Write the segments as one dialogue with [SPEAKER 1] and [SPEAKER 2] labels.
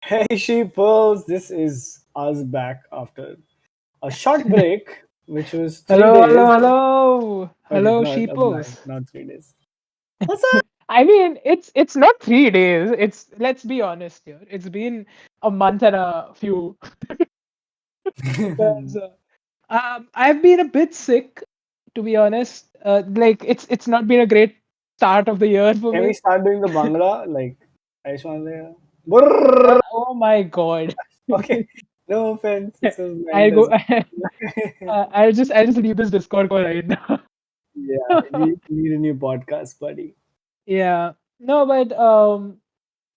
[SPEAKER 1] Hey Sheeples, this is us back after a short break, which was three
[SPEAKER 2] Hello, hello,
[SPEAKER 1] days.
[SPEAKER 2] hello,
[SPEAKER 1] Okay,
[SPEAKER 2] hello,
[SPEAKER 1] not
[SPEAKER 2] sheeples.
[SPEAKER 1] not 3 days. What's up?
[SPEAKER 2] I mean, it's not 3 days. It's let's be honest here. It's been a month and a few because I've been a bit sick, to be honest. Like it's not been a great start of the year for
[SPEAKER 1] Can we
[SPEAKER 2] me.
[SPEAKER 1] start doing the Bangla? Like, I just want to say, Brrrr.
[SPEAKER 2] Oh my god.
[SPEAKER 1] Okay, no offense, this was
[SPEAKER 2] I'll
[SPEAKER 1] meant
[SPEAKER 2] go.
[SPEAKER 1] as.
[SPEAKER 2] I'll just leave this Discord call right now.
[SPEAKER 1] Yeah, we need a new podcast, buddy.
[SPEAKER 2] Yeah. No, but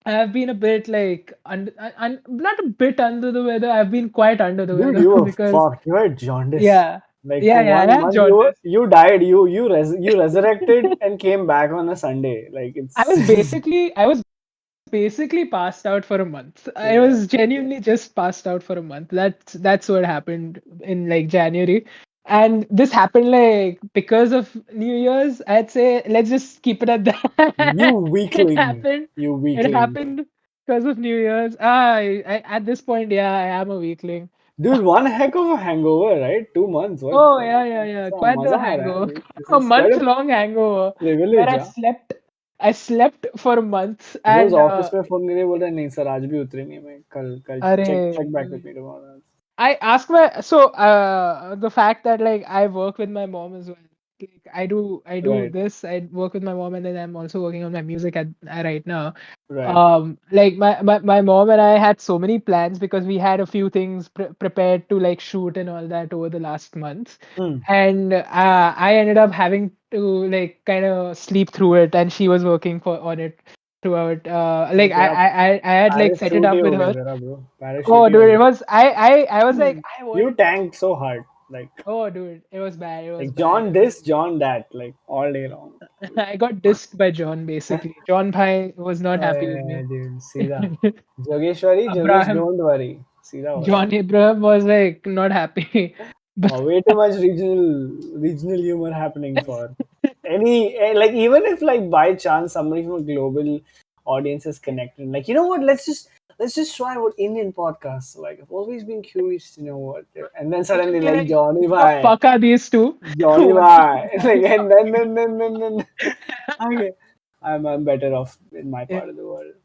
[SPEAKER 2] I've been a bit like not a bit under the weather. I've been quite under the
[SPEAKER 1] Dude,
[SPEAKER 2] weather
[SPEAKER 1] you were
[SPEAKER 2] because
[SPEAKER 1] fucked. You had jaundice.
[SPEAKER 2] yeah,
[SPEAKER 1] Like
[SPEAKER 2] yeah,
[SPEAKER 1] for
[SPEAKER 2] yeah. I
[SPEAKER 1] one
[SPEAKER 2] had
[SPEAKER 1] month,
[SPEAKER 2] jaundice.
[SPEAKER 1] you died. You resurrected and came back on a Sunday. Like
[SPEAKER 2] I
[SPEAKER 1] it's
[SPEAKER 2] was basically I was basically passed out for a month. I
[SPEAKER 1] yeah.
[SPEAKER 2] was genuinely just passed out for a month. That's what happened in like January. And this happened like because of New Year's. I'd say let's just keep it at
[SPEAKER 1] You
[SPEAKER 2] that. it
[SPEAKER 1] weakling.
[SPEAKER 2] happened.
[SPEAKER 1] You
[SPEAKER 2] It
[SPEAKER 1] weakling.
[SPEAKER 2] happened because of New Year's. I at this point, yeah, I am a weakling.
[SPEAKER 1] Dude, one heck of a hangover, right? 2 months. What?
[SPEAKER 2] Oh yeah, yeah, yeah.
[SPEAKER 1] So
[SPEAKER 2] Quite the
[SPEAKER 1] maza aa raha
[SPEAKER 2] hangover.
[SPEAKER 1] hai. This
[SPEAKER 2] A
[SPEAKER 1] is quite a
[SPEAKER 2] month-long hangover where
[SPEAKER 1] privilege, huh?
[SPEAKER 2] I slept for a month
[SPEAKER 1] रोज
[SPEAKER 2] and
[SPEAKER 1] office में phone करके बोल रहा है नहीं sir आज भी उतरे नहीं मैं कल कल check back with
[SPEAKER 2] array.
[SPEAKER 1] me tomorrow.
[SPEAKER 2] I ask my the fact that like I work with my mom as well. Like I do
[SPEAKER 1] Right,
[SPEAKER 2] this. I work with my mom and then I'm also working on my music at right now.
[SPEAKER 1] right.
[SPEAKER 2] Like my mom and I had so many plans because we had a few things prepared to like shoot and all that over the last month.
[SPEAKER 1] Hmm.
[SPEAKER 2] And I ended up having to like kind of sleep through it and she was working for on it throughout.
[SPEAKER 1] तो
[SPEAKER 2] Like
[SPEAKER 1] तेरा
[SPEAKER 2] I had like set it
[SPEAKER 1] parachute he
[SPEAKER 2] up
[SPEAKER 1] हो
[SPEAKER 2] with
[SPEAKER 1] गया
[SPEAKER 2] her.
[SPEAKER 1] तेरा bro parachute
[SPEAKER 2] Oh,
[SPEAKER 1] ही हो
[SPEAKER 2] dude, it
[SPEAKER 1] गया
[SPEAKER 2] was I was like I
[SPEAKER 1] you
[SPEAKER 2] wanted to.
[SPEAKER 1] tanked so hard
[SPEAKER 2] Oh, dude, it was bad. It was
[SPEAKER 1] like
[SPEAKER 2] bad.
[SPEAKER 1] John
[SPEAKER 2] It was.
[SPEAKER 1] this John that like all day long.
[SPEAKER 2] I got dissed by John basically. John Bhai was not happy with me.
[SPEAKER 1] Dude सीधा Jogeshwari जोगेश
[SPEAKER 2] Abraham,
[SPEAKER 1] don't worry सीधा बोला
[SPEAKER 2] John Abraham was like not happy. But
[SPEAKER 1] way too much regional humor happening for any like even if like by chance somebody from a global audience is connected like you know what let's just try what Indian podcasts like I've always been curious to know what and then
[SPEAKER 2] it will
[SPEAKER 1] suddenly
[SPEAKER 2] be
[SPEAKER 1] like
[SPEAKER 2] like,
[SPEAKER 1] Johnny
[SPEAKER 2] who the
[SPEAKER 1] Bhai
[SPEAKER 2] fuck are these two?
[SPEAKER 1] Johnny
[SPEAKER 2] What the
[SPEAKER 1] Bhai
[SPEAKER 2] fuck are
[SPEAKER 1] like
[SPEAKER 2] they
[SPEAKER 1] and
[SPEAKER 2] talking
[SPEAKER 1] then okay I'm better off in my
[SPEAKER 2] about?
[SPEAKER 1] part of the world.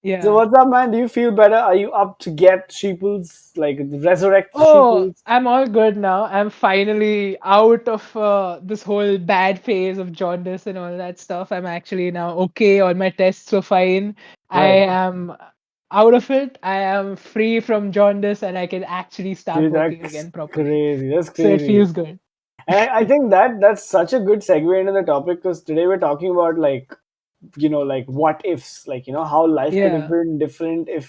[SPEAKER 1] So
[SPEAKER 2] Yeah.
[SPEAKER 1] what's up, man? Do you feel better? Are you up to get Sheeples, like resurrect the
[SPEAKER 2] Oh,
[SPEAKER 1] Sheeples?
[SPEAKER 2] I'm all good now. I'm finally out of this whole bad phase of jaundice and all that stuff. I'm actually now okay. All my tests were fine. I
[SPEAKER 1] Right.
[SPEAKER 2] am out of it. I am free from jaundice and I can actually start
[SPEAKER 1] Dude,
[SPEAKER 2] working
[SPEAKER 1] that's
[SPEAKER 2] again properly.
[SPEAKER 1] crazy. That's
[SPEAKER 2] So it
[SPEAKER 1] crazy.
[SPEAKER 2] feels good.
[SPEAKER 1] And I think that's such a good segue into the topic because today we're talking about like like what ifs, like how life could have
[SPEAKER 2] Yeah.
[SPEAKER 1] been different if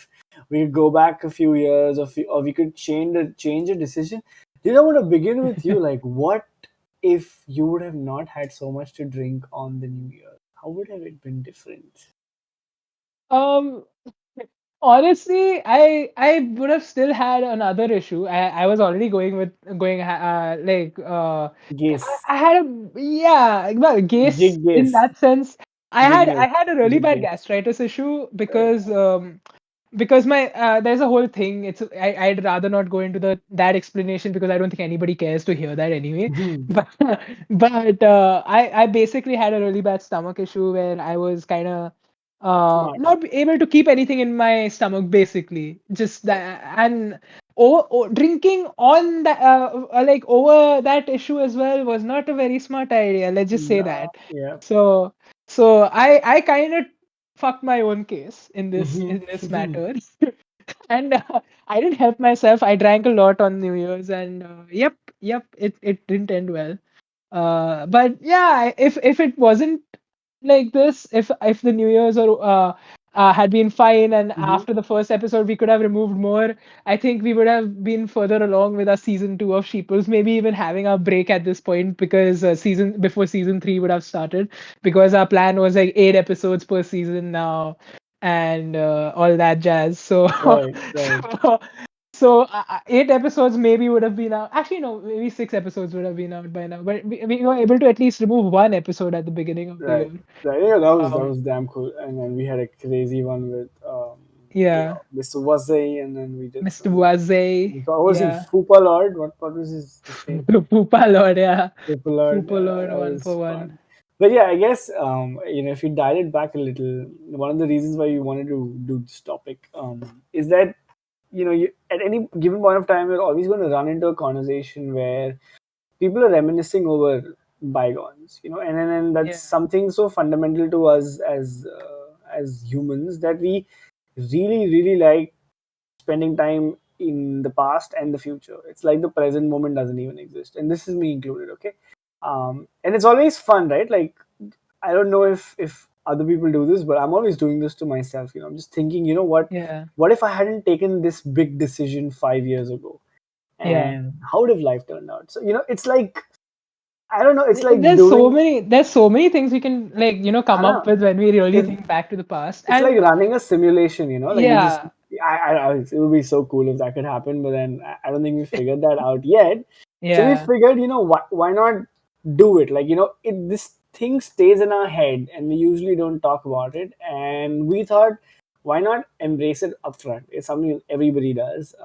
[SPEAKER 1] we go back a few years or we could change a decision. Did I want to begin with you? Like, what if you would have not had so much to drink on the New Year? How would have it been different?
[SPEAKER 2] Um, Honestly, I would have still had another issue. I was already going
[SPEAKER 1] Guess,
[SPEAKER 2] I had a yeah well
[SPEAKER 1] jig
[SPEAKER 2] gas in
[SPEAKER 1] guess,
[SPEAKER 2] that sense.
[SPEAKER 1] jig
[SPEAKER 2] I
[SPEAKER 1] guess,
[SPEAKER 2] had a really
[SPEAKER 1] jig
[SPEAKER 2] bad
[SPEAKER 1] guess.
[SPEAKER 2] gastritis issue
[SPEAKER 1] Right.
[SPEAKER 2] because my there's a whole thing. I'd rather not go into that explanation because I don't think anybody cares to hear that anyway. But I basically had a really bad stomach issue where I was kind of
[SPEAKER 1] Smart.
[SPEAKER 2] not able to keep anything in my stomach basically just that and drinking on that like over that issue as well was not a very smart idea, let's just say
[SPEAKER 1] No,
[SPEAKER 2] that.
[SPEAKER 1] yeah.
[SPEAKER 2] So so I kind of fucked my own case in this matter. And I didn't help myself. I drank a lot on New Year's, and yep, it didn't end well. But yeah, if it wasn't like this, if the New Year's or had been fine, and
[SPEAKER 1] Mhm.
[SPEAKER 2] after the first episode we could have removed more, I think we would have been further along with our season two of Sheeples. Maybe even having a break at this point because season three would have started because our plan was like 8 episodes per season now, and all that jazz. So
[SPEAKER 1] Right, right.
[SPEAKER 2] so so 8 episodes maybe would have been out. Actually, no, maybe 6 episodes would have been out by now. But we were able to at least remove one episode at the beginning of the
[SPEAKER 1] Right.
[SPEAKER 2] year.
[SPEAKER 1] Right. Yeah, that was
[SPEAKER 2] Um,
[SPEAKER 1] damn cool. And then we had a crazy one with
[SPEAKER 2] Yeah.
[SPEAKER 1] Mr. Wazay, and then we did
[SPEAKER 2] Mr.
[SPEAKER 1] some.
[SPEAKER 2] Waze.
[SPEAKER 1] So I was in
[SPEAKER 2] Yeah.
[SPEAKER 1] Fupa Lord. What was his name?
[SPEAKER 2] Poopa Lord, yeah.
[SPEAKER 1] Fupa Lord.
[SPEAKER 2] Poopa Lord,
[SPEAKER 1] That
[SPEAKER 2] one
[SPEAKER 1] was
[SPEAKER 2] for one.
[SPEAKER 1] fun. But yeah, I guess if you dial it back a little, one of the reasons why you wanted to do this topic is that at any given point of time, you're always going to run into a conversation where people are reminiscing over bygones, and that's
[SPEAKER 2] Yeah.
[SPEAKER 1] something so fundamental to us as humans, that we really really like spending time in the past and the future. It's like the present moment doesn't even exist, and this is me included. Okay, and it's always fun, right? Like, I don't know if other people do this, but I'm always doing this to myself. I'm just thinking,
[SPEAKER 2] Yeah.
[SPEAKER 1] what if I hadn't taken this big decision 5 years ago,
[SPEAKER 2] Yeah.
[SPEAKER 1] and how would have life turned out? So it's like, I don't know. It's like doing.
[SPEAKER 2] There's so many things we can, like,
[SPEAKER 1] I
[SPEAKER 2] come up
[SPEAKER 1] know.
[SPEAKER 2] with when we really
[SPEAKER 1] It's,
[SPEAKER 2] think back to the past.
[SPEAKER 1] it's like
[SPEAKER 2] And
[SPEAKER 1] running a simulation. Like you just.
[SPEAKER 2] yeah.
[SPEAKER 1] It would be so cool if that could happen, but then I don't think we figured that out yet. So we
[SPEAKER 2] Yeah.
[SPEAKER 1] figured, why not do it? Like, this thing stays in our head, and we usually don't talk about it. And we thought, why not embrace it upfront? It's something everybody does.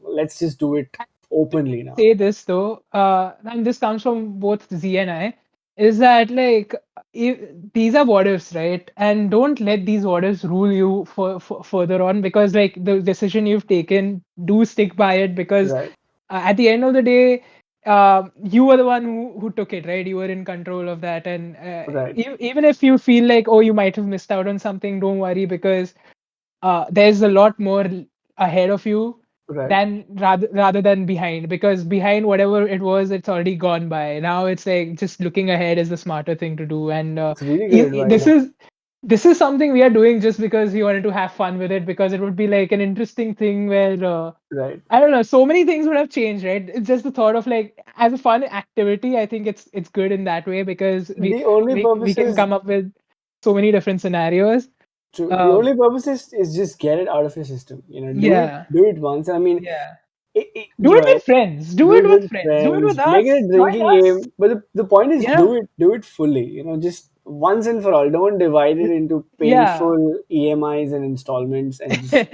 [SPEAKER 1] Let's just do it openly now.
[SPEAKER 2] Say this though, and this comes from both Z and I, is that, like, if, these are what ifs, right? And don't let these what ifs rule you for further on, because, like, the decision you've taken, do stick by it, because
[SPEAKER 1] Right,
[SPEAKER 2] at the end of the day, you were the one who took it, right? You were in control of that, and
[SPEAKER 1] right,
[SPEAKER 2] even if you feel like, oh, you might have missed out on something, don't worry, because there's a lot more ahead of you
[SPEAKER 1] right.
[SPEAKER 2] than rather than behind, because behind, whatever it was, it's already gone by. Now it's like just looking ahead is the smarter thing to do. And
[SPEAKER 1] It's really good
[SPEAKER 2] this
[SPEAKER 1] advice.
[SPEAKER 2] is something we are doing just because we wanted to have fun with it, because it would be like an interesting thing where
[SPEAKER 1] Right.
[SPEAKER 2] I don't know, so many things would have changed, right? It's just the thought of, like, as a fun activity, I think it's good in that way, because we
[SPEAKER 1] The only
[SPEAKER 2] we
[SPEAKER 1] purpose
[SPEAKER 2] can
[SPEAKER 1] is
[SPEAKER 2] come up with so many different scenarios.
[SPEAKER 1] to the
[SPEAKER 2] um
[SPEAKER 1] only purpose is just get it out of your system.
[SPEAKER 2] yeah.
[SPEAKER 1] Do it once. I mean,
[SPEAKER 2] Yeah.
[SPEAKER 1] it,
[SPEAKER 2] Do it with friends. Do
[SPEAKER 1] do
[SPEAKER 2] it
[SPEAKER 1] it
[SPEAKER 2] with
[SPEAKER 1] with
[SPEAKER 2] friends. Do it
[SPEAKER 1] friends,
[SPEAKER 2] with
[SPEAKER 1] make it
[SPEAKER 2] us.
[SPEAKER 1] a
[SPEAKER 2] Join
[SPEAKER 1] drinking
[SPEAKER 2] us.
[SPEAKER 1] game. But the point is,
[SPEAKER 2] Yeah.
[SPEAKER 1] do it fully. Just once and for all. Don't divide it into
[SPEAKER 2] Yeah.
[SPEAKER 1] painful EMIs and installments, and just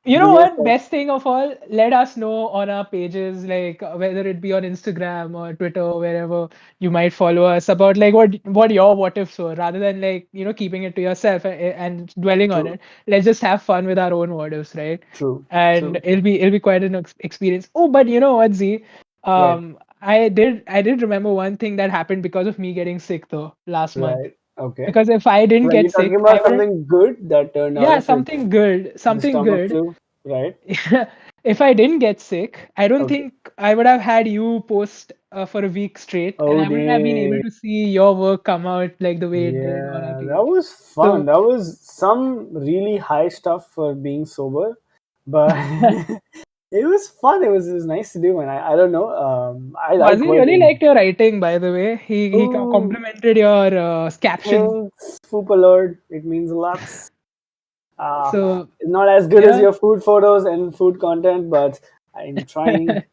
[SPEAKER 2] You
[SPEAKER 1] give
[SPEAKER 2] know what?
[SPEAKER 1] yourself.
[SPEAKER 2] Best thing of all, let us know on our pages, like, whether it be on Instagram or Twitter or wherever you might follow us, about, like, what your what ifs were, rather than, like, keeping it to yourself and dwelling on
[SPEAKER 1] True,
[SPEAKER 2] it. Let's just have fun with our own what ifs, right?
[SPEAKER 1] true,
[SPEAKER 2] And
[SPEAKER 1] true.
[SPEAKER 2] it'll be quite an experience. Oh, but you know what, Z?
[SPEAKER 1] Right,
[SPEAKER 2] I did remember one thing that happened because of me getting sick though last month.
[SPEAKER 1] right. Okay.
[SPEAKER 2] Because if I didn't
[SPEAKER 1] So are you
[SPEAKER 2] get
[SPEAKER 1] talking
[SPEAKER 2] sick, I
[SPEAKER 1] about
[SPEAKER 2] wouldn't.
[SPEAKER 1] something good that turned out
[SPEAKER 2] Yeah,
[SPEAKER 1] of it?
[SPEAKER 2] something good,
[SPEAKER 1] The
[SPEAKER 2] something
[SPEAKER 1] stomach
[SPEAKER 2] good.
[SPEAKER 1] flu, right?
[SPEAKER 2] If I didn't get sick, I don't
[SPEAKER 1] Okay.
[SPEAKER 2] think I would have had you post for a week straight, and
[SPEAKER 1] Oh,
[SPEAKER 2] I wouldn't have been able
[SPEAKER 1] dang.
[SPEAKER 2] to see your work come out like the way it did on our
[SPEAKER 1] Yeah, that
[SPEAKER 2] page.
[SPEAKER 1] was fun.
[SPEAKER 2] So
[SPEAKER 1] That was some really high stuff for being sober, but it was fun. It was nice to do, and I don't know. I like
[SPEAKER 2] Mazi really
[SPEAKER 1] working.
[SPEAKER 2] liked your writing, by the way. He
[SPEAKER 1] Oh,
[SPEAKER 2] complimented your captions.
[SPEAKER 1] thanks, Fupa Lord. It means a lot.
[SPEAKER 2] So
[SPEAKER 1] Not as good as
[SPEAKER 2] yeah.
[SPEAKER 1] your food photos and food content, but I'm trying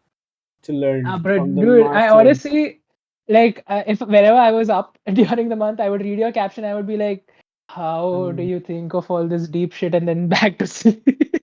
[SPEAKER 1] to learn from
[SPEAKER 2] But
[SPEAKER 1] the
[SPEAKER 2] dude, I
[SPEAKER 1] masters.
[SPEAKER 2] honestly, like, if whenever I was up during the month, I would read your caption. I would be like, "How do
[SPEAKER 1] Mm.
[SPEAKER 2] you think of all this deep shit?" And then back to sleep.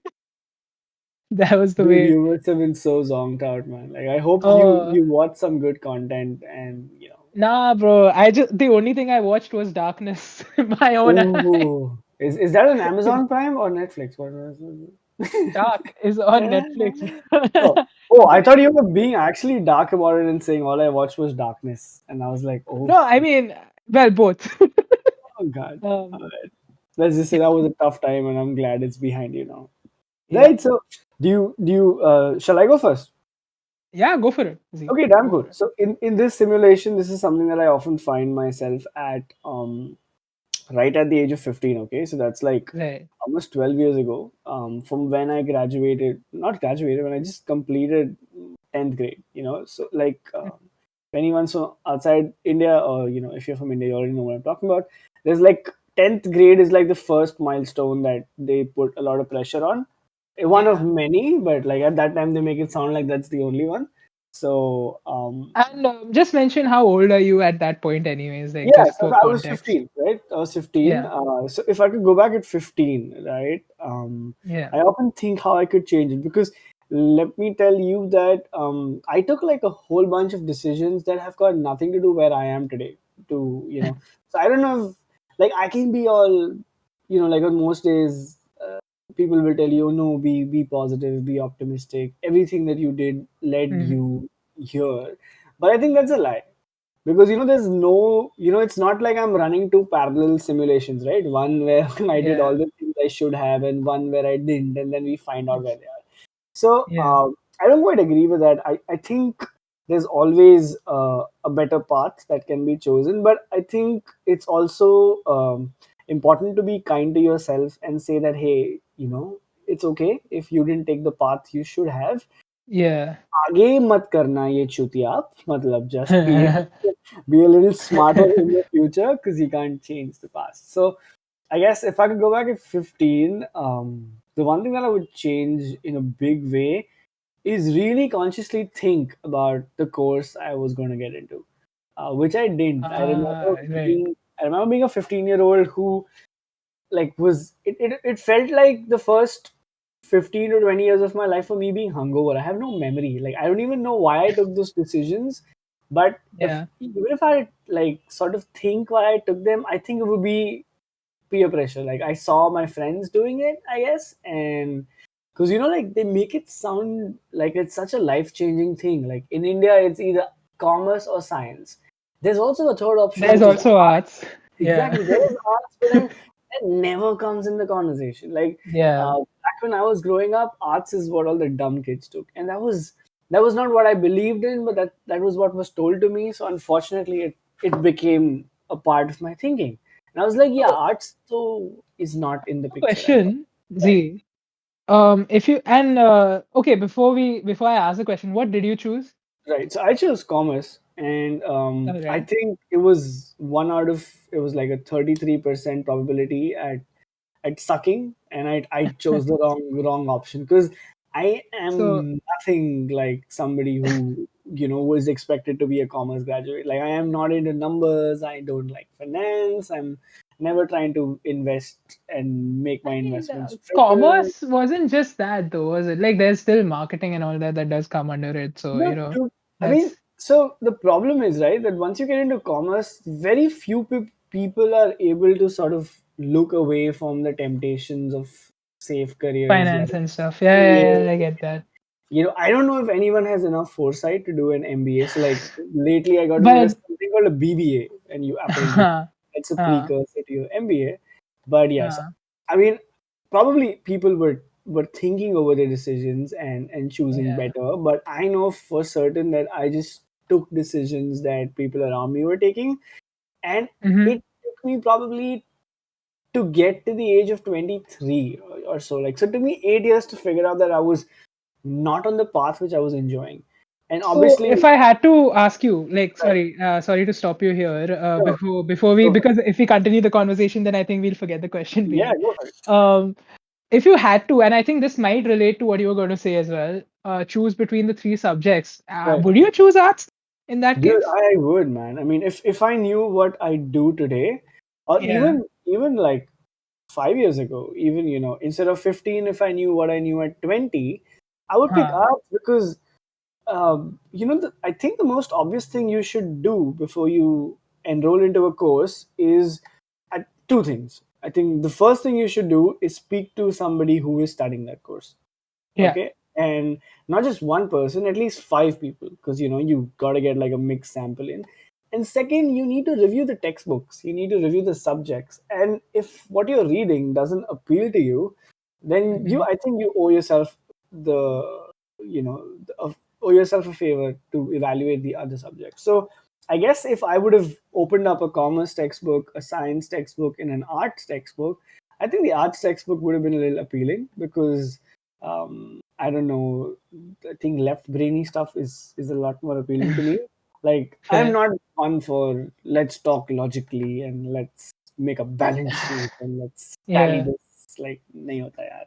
[SPEAKER 2] That was the
[SPEAKER 1] Dude,
[SPEAKER 2] way.
[SPEAKER 1] you must have been so zonked out, man. Like, I hope you
[SPEAKER 2] Oh,
[SPEAKER 1] you watch some good content, and
[SPEAKER 2] nah, bro. The only thing I watched was Darkness. My own eye.
[SPEAKER 1] Oh, is that on Amazon Prime or Netflix? What was it?
[SPEAKER 2] Dark is on Netflix.
[SPEAKER 1] Oh, oh, I thought you were being actually dark about it and saying all I watched was darkness, and I was like, oh,
[SPEAKER 2] No, I mean, well, both.
[SPEAKER 1] oh God. All
[SPEAKER 2] um,
[SPEAKER 1] right. Let's just say that was a tough time, and I'm glad it's behind you now.
[SPEAKER 2] yeah,
[SPEAKER 1] Right. So, shall I go first?
[SPEAKER 2] yeah. Go for it. Z.
[SPEAKER 1] Okay, damn
[SPEAKER 2] Go
[SPEAKER 1] cool.
[SPEAKER 2] for it.
[SPEAKER 1] So in this simulation, this is something that I often find myself at right at the age of 15. Okay, so that's like
[SPEAKER 2] Right.
[SPEAKER 1] almost 12 years ago, from when I graduated, not graduated, when I just completed 10th grade. So like, if anyone's from outside India, or if you're from India, you already know what I'm talking about. There's like 10th grade is like the first milestone that they put a lot of pressure on. One of
[SPEAKER 2] Yeah.
[SPEAKER 1] many, but like at that time they make it sound like that's the only one. So
[SPEAKER 2] And just mention how old are you at that point, anyways, like
[SPEAKER 1] yeah,
[SPEAKER 2] just
[SPEAKER 1] so
[SPEAKER 2] for
[SPEAKER 1] I was
[SPEAKER 2] context.
[SPEAKER 1] 15, right? I was 15.
[SPEAKER 2] Yeah,
[SPEAKER 1] So if I could go back at 15, right?
[SPEAKER 2] yeah.
[SPEAKER 1] I often think how I could change it, because let me tell you that I took like a whole bunch of decisions that have got nothing to do where I am today. So I don't know if, like, I can be all, like on most days, people will tell you, no, be positive, be optimistic. Everything that you did led
[SPEAKER 2] Hmm.
[SPEAKER 1] you here, but I think that's a lie, because there's no, it's not like I'm running two parallel simulations, right? One where I did all
[SPEAKER 2] Yeah,
[SPEAKER 1] the things I should have, and one where I didn't, and then we find out where they are. So
[SPEAKER 2] yeah,
[SPEAKER 1] I don't quite agree with that. I think there's always a better path that can be chosen, but I think it's also important to be kind to yourself and say that, hey, it's okay if you didn't take the path you should have.
[SPEAKER 2] yeah.
[SPEAKER 1] आगे मत करना ये चुतियाप, मतलब just be a little smarter in the future, because you can't change the past. So I guess if I could go back at 15, the one thing that I would change in a big way is really consciously think about the course I was going to get into, which I didn't.
[SPEAKER 2] Right.
[SPEAKER 1] I remember being a 15-year-old who, like, it felt like the first 15 to 20 years of my life for me being hungover. I have no memory. Like, I don't even know why I took those decisions. But if
[SPEAKER 2] Yeah.
[SPEAKER 1] even if I like sort of think why I took them, I think it would be peer pressure. Like, I saw my friends doing it, I guess, and because like they make it sound like it's such a life changing thing. Like in India, it's either commerce or science. There's also a third option,
[SPEAKER 2] There's
[SPEAKER 1] which is
[SPEAKER 2] also
[SPEAKER 1] art.
[SPEAKER 2] arts. Yeah.
[SPEAKER 1] Exactly, there is arts, but then that never comes in the conversation. Like
[SPEAKER 2] Yeah.
[SPEAKER 1] back when I was growing up, arts is what all the dumb kids took, and that was not what I believed in, but that was what was told to me. So unfortunately, it became a part of my thinking, and I was like, yeah,
[SPEAKER 2] So,
[SPEAKER 1] arts so is not in the
[SPEAKER 2] a
[SPEAKER 1] picture at all.
[SPEAKER 2] question,
[SPEAKER 1] Right,
[SPEAKER 2] Z. If you and okay, before I ask the question, what did you choose?
[SPEAKER 1] right. So I chose commerce, and
[SPEAKER 2] All
[SPEAKER 1] I
[SPEAKER 2] right.
[SPEAKER 1] think it was one out of, it was like a 33% probability at sucking, and I chose the wrong option, because I
[SPEAKER 2] So
[SPEAKER 1] am nothing like somebody who was expected to be a commerce graduate. Like, I am not into numbers, I don't like finance, I'm never trying to invest and make my
[SPEAKER 2] I mean,
[SPEAKER 1] investments triple.
[SPEAKER 2] commerce wasn't just that, though, was it? Like, there's still marketing and all that that does come under it. So
[SPEAKER 1] No, I mean,
[SPEAKER 2] that's
[SPEAKER 1] so the problem is, right, that once you get into commerce, very few people are able to sort of look away from the temptations of safe careers like
[SPEAKER 2] finance and stuff. Yeah, yeah, yeah. I
[SPEAKER 1] CA.
[SPEAKER 2] get that.
[SPEAKER 1] I don't know if anyone has enough foresight to do an MBA. So, like, lately I got to know there's
[SPEAKER 2] But
[SPEAKER 1] something called a BBA, and you apparently, it's a
[SPEAKER 2] uh,
[SPEAKER 1] precursor to your MBA. But yes,
[SPEAKER 2] uh,
[SPEAKER 1] I mean, probably people were thinking over their decisions and choosing
[SPEAKER 2] yeah.
[SPEAKER 1] better. But I know for certain that I just took decisions that people around me were taking, and
[SPEAKER 2] Hmm.
[SPEAKER 1] it took me probably to get to the age of 23 or so. Like, so it took me 8 years to figure out that I was not on the path which I was enjoying. And
[SPEAKER 2] So
[SPEAKER 1] obviously,
[SPEAKER 2] if I had to ask you, like,
[SPEAKER 1] right,
[SPEAKER 2] sorry to stop you here.
[SPEAKER 1] sure,
[SPEAKER 2] Before we,
[SPEAKER 1] go ahead.
[SPEAKER 2] because if we continue the conversation, then I think we'll forget the question
[SPEAKER 1] Yeah,
[SPEAKER 2] being.
[SPEAKER 1] go ahead.
[SPEAKER 2] Um, if you had to, and I think this might relate to what you were going to say as well, choose between the three subjects,
[SPEAKER 1] Right.
[SPEAKER 2] would you choose arts in that
[SPEAKER 1] Dude,
[SPEAKER 2] case?
[SPEAKER 1] I would, man. I mean, if I knew what I do today, or
[SPEAKER 2] Yeah.
[SPEAKER 1] even like 5 years ago, even instead of 15, if I knew what I knew at 20, I would pick
[SPEAKER 2] Huh.
[SPEAKER 1] arts, because I think the most obvious thing you should do before you enroll into a course is two things. I think the first thing you should do is speak to somebody who is studying that course.
[SPEAKER 2] Yeah.
[SPEAKER 1] Okay, and not just one person, at least five people, because you got to get like a mixed sample in. And second, you need to review the textbooks, you need to review the subjects, and if what you're reading doesn't appeal to you, then
[SPEAKER 2] Hmm.
[SPEAKER 1] I think you owe yourself the owe yourself a favor to evaluate the other subjects. So I guess if I would have opened up a commerce textbook, a science textbook, and an arts textbook, I think the arts textbook would have been a little appealing, because I don't know, I think left brainy stuff is a lot more appealing to me. Like, I'm
[SPEAKER 2] Fair.
[SPEAKER 1] not one for let's talk logically and let's make a balance sheet and let's tally
[SPEAKER 2] Yeah.
[SPEAKER 1] this. Like, nahi hota yaar.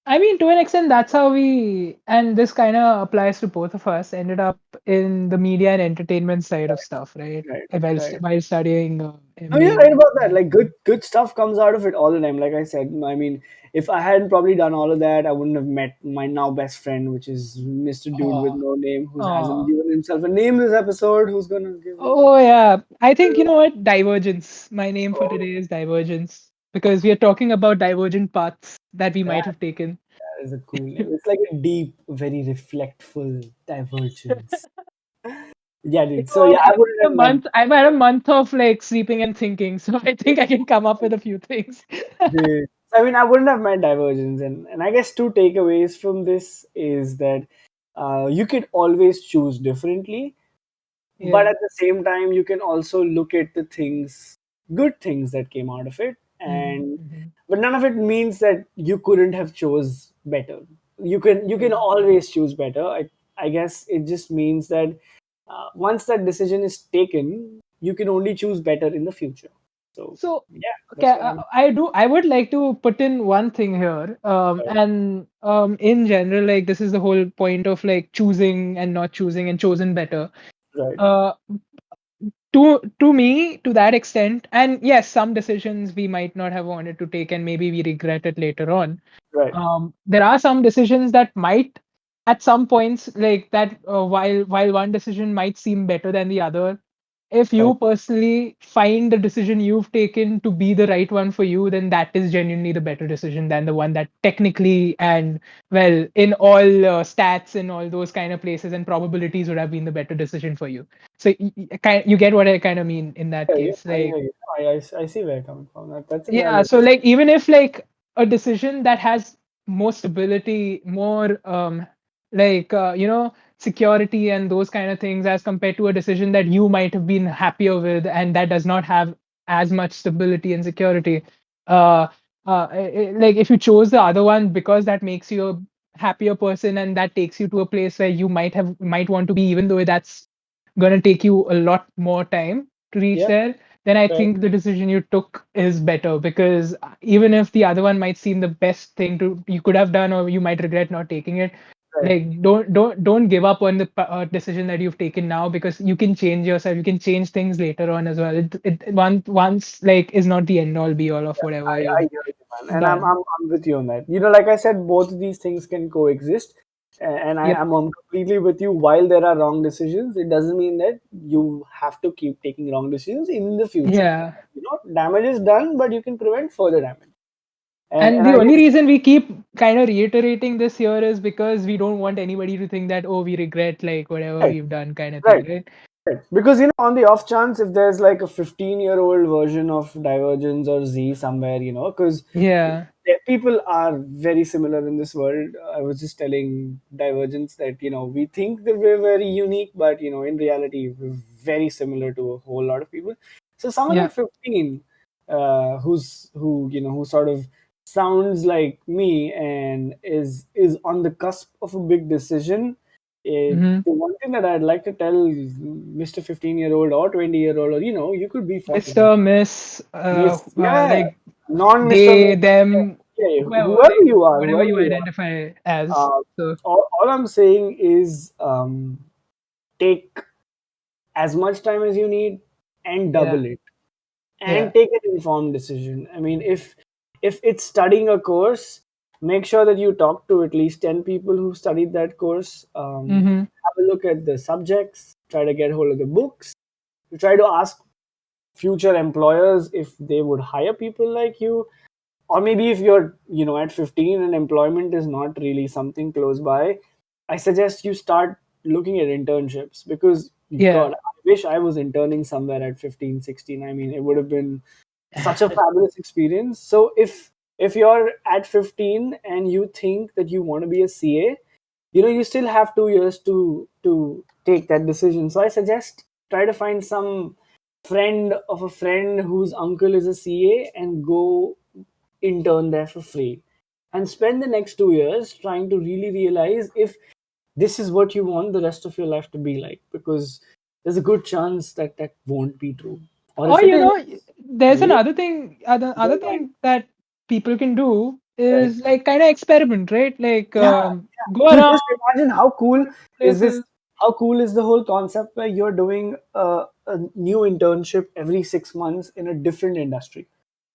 [SPEAKER 2] I mean, to an extent, that's how we, and this kind of applies to both of us, ended up in the media and entertainment side of stuff, right?
[SPEAKER 1] Right, right.
[SPEAKER 2] While studying
[SPEAKER 1] No, you're
[SPEAKER 2] MBA.
[SPEAKER 1] right about that. Like good stuff comes out of it all the time. Like I said, I mean, if I hadn't probably done all of that, I wouldn't have met my now best friend, which is Mr. Dude with
[SPEAKER 2] Oh,
[SPEAKER 1] no name, who hasn't
[SPEAKER 2] oh,
[SPEAKER 1] given himself a name this episode. Who's gonna give it?
[SPEAKER 2] oh, yeah. I think, you know what? Divergence. My name for
[SPEAKER 1] Oh,
[SPEAKER 2] today is Divergence because we are talking about divergent paths that we
[SPEAKER 1] that,
[SPEAKER 2] might have taken.
[SPEAKER 1] that is a cool name. It's like a deep, very reflectful divergence. Yeah,
[SPEAKER 2] You
[SPEAKER 1] dude. So
[SPEAKER 2] know,
[SPEAKER 1] yeah, I wouldn't have met.
[SPEAKER 2] I've had a month of like sleeping and thinking, so I think I can come up with a few things.
[SPEAKER 1] The, I mean, I wouldn't have met Divergence, and I guess two takeaways from this is that you could always choose differently, but
[SPEAKER 2] Yeah.
[SPEAKER 1] at the same time, you can also look at the things, good things that came out of it,
[SPEAKER 2] Hmm.
[SPEAKER 1] and
[SPEAKER 2] Hmm.
[SPEAKER 1] but none of it means that you couldn't have chose better. You can
[SPEAKER 2] Yeah.
[SPEAKER 1] always choose better. I guess it just means that once that decision is taken, you can only choose better in the future. So
[SPEAKER 2] So,
[SPEAKER 1] yeah,
[SPEAKER 2] okay,
[SPEAKER 1] that's what I'm.
[SPEAKER 2] I would like to put in one thing here. And in general, like this is the whole point of like choosing and not choosing and chosen better.
[SPEAKER 1] Right,
[SPEAKER 2] Uh, to me, to that extent, and yes, some decisions we might not have wanted to take, and maybe we regret it later on.
[SPEAKER 1] right,
[SPEAKER 2] There are some decisions that might, at some points, like that, while one decision might seem better than the other, if
[SPEAKER 1] right,
[SPEAKER 2] you personally find the decision you've taken to be the right one for you, then that is genuinely the better decision than the one that technically and well, in all stats and all those kind of places and probabilities would have been the better decision for you. So you get what I kind of mean in that
[SPEAKER 1] yeah, yeah.
[SPEAKER 2] case,
[SPEAKER 1] I
[SPEAKER 2] like.
[SPEAKER 1] hear you. I see where you're coming from. That's a
[SPEAKER 2] Yeah,
[SPEAKER 1] valid.
[SPEAKER 2] so like even if like a decision that has more stability, more security and those kind of things as compared to a decision that you might have been happier with and that does not have as much stability and security. Uh, like if you chose the other one because that makes you a happier person and that takes you to a place where you might want to be, even though that's gonna take you a lot more time to reach
[SPEAKER 1] Yeah,
[SPEAKER 2] there, then I
[SPEAKER 1] right,
[SPEAKER 2] think the decision you took is better because even if the other one might seem the best thing to you could have done or you might regret not taking it,
[SPEAKER 1] right.
[SPEAKER 2] like don't give up on the decision that you've taken now because you can change yourself, you can change things later on as well. Once like is not the end all be all of whatever
[SPEAKER 1] I
[SPEAKER 2] you've
[SPEAKER 1] hear you, man, and I'm,
[SPEAKER 2] done.
[SPEAKER 1] I'm I'm with you on that. Like I said, both of these things can coexist, and
[SPEAKER 2] Yep.
[SPEAKER 1] I'm completely with you. While there are wrong decisions, it doesn't mean that you have to keep taking wrong decisions in the future.
[SPEAKER 2] Yeah.
[SPEAKER 1] Damage is done, but you can prevent further damage. And
[SPEAKER 2] And
[SPEAKER 1] and
[SPEAKER 2] the
[SPEAKER 1] I
[SPEAKER 2] only
[SPEAKER 1] guess
[SPEAKER 2] reason we keep kind of reiterating this here is because we don't want anybody to think that, oh, we regret like whatever
[SPEAKER 1] right,
[SPEAKER 2] we've done kind of thing,
[SPEAKER 1] right.
[SPEAKER 2] right?
[SPEAKER 1] Right. Because on the off chance if there's like a 15-year-old version of Divergence or Z somewhere, because
[SPEAKER 2] Yeah.
[SPEAKER 1] people are very similar in this world. I was just telling Divergence that we think that we're very unique, but in reality we're very similar to a whole lot of people. So someone
[SPEAKER 2] Yeah.
[SPEAKER 1] at 15, who sort of sounds like me and is on the cusp of a big decision.
[SPEAKER 2] Hmm.
[SPEAKER 1] The one thing that I'd like to tell Mr. 15-year-old or 20-year-old, or you could be 40.
[SPEAKER 2] Mr. Miss,
[SPEAKER 1] Miss, yeah,
[SPEAKER 2] like
[SPEAKER 1] non Mr.
[SPEAKER 2] they,
[SPEAKER 1] Miss,
[SPEAKER 2] them,
[SPEAKER 1] yeah,
[SPEAKER 2] whoever,
[SPEAKER 1] whoever
[SPEAKER 2] like
[SPEAKER 1] you are,
[SPEAKER 2] whatever
[SPEAKER 1] whoever
[SPEAKER 2] you
[SPEAKER 1] you are.
[SPEAKER 2] identify as.
[SPEAKER 1] Uh,
[SPEAKER 2] So
[SPEAKER 1] all I'm saying is take as much time as you need and
[SPEAKER 2] yeah,
[SPEAKER 1] double it,
[SPEAKER 2] yeah.
[SPEAKER 1] and take an informed decision. I mean, if it's studying a course, make sure that you talk to at least 10 people who studied that course.
[SPEAKER 2] Hmm.
[SPEAKER 1] Have a look at the subjects, try to get hold of the books, try to ask future employers if they would hire people like you, or maybe if you're at 15 and employment is not really something close by, I suggest you start looking at internships, because
[SPEAKER 2] Yeah.
[SPEAKER 1] god, I wish I was interning somewhere at 15, 16. I mean, it would have been such a fabulous experience. So if you're at 15 and you think that you want to be a CA, you still have 2 years to take that decision. So I suggest try to find some friend of a friend whose uncle is a CA and go intern there for free, and spend the next 2 years trying to really realize if this is what you want the rest of your life to be like, because there's a good chance that that won't be true, or
[SPEAKER 2] Or
[SPEAKER 1] if it is,
[SPEAKER 2] there's
[SPEAKER 1] yeah,
[SPEAKER 2] another thing, other
[SPEAKER 1] go
[SPEAKER 2] other
[SPEAKER 1] ahead.
[SPEAKER 2] thing that people can do
[SPEAKER 1] Right.
[SPEAKER 2] is like kind of experiment, right? Like
[SPEAKER 1] Yeah,
[SPEAKER 2] go
[SPEAKER 1] yeah. So
[SPEAKER 2] around
[SPEAKER 1] just imagine how cool is this?
[SPEAKER 2] places.
[SPEAKER 1] How cool is the whole concept where you're doing a new internship every 6 months in a different industry?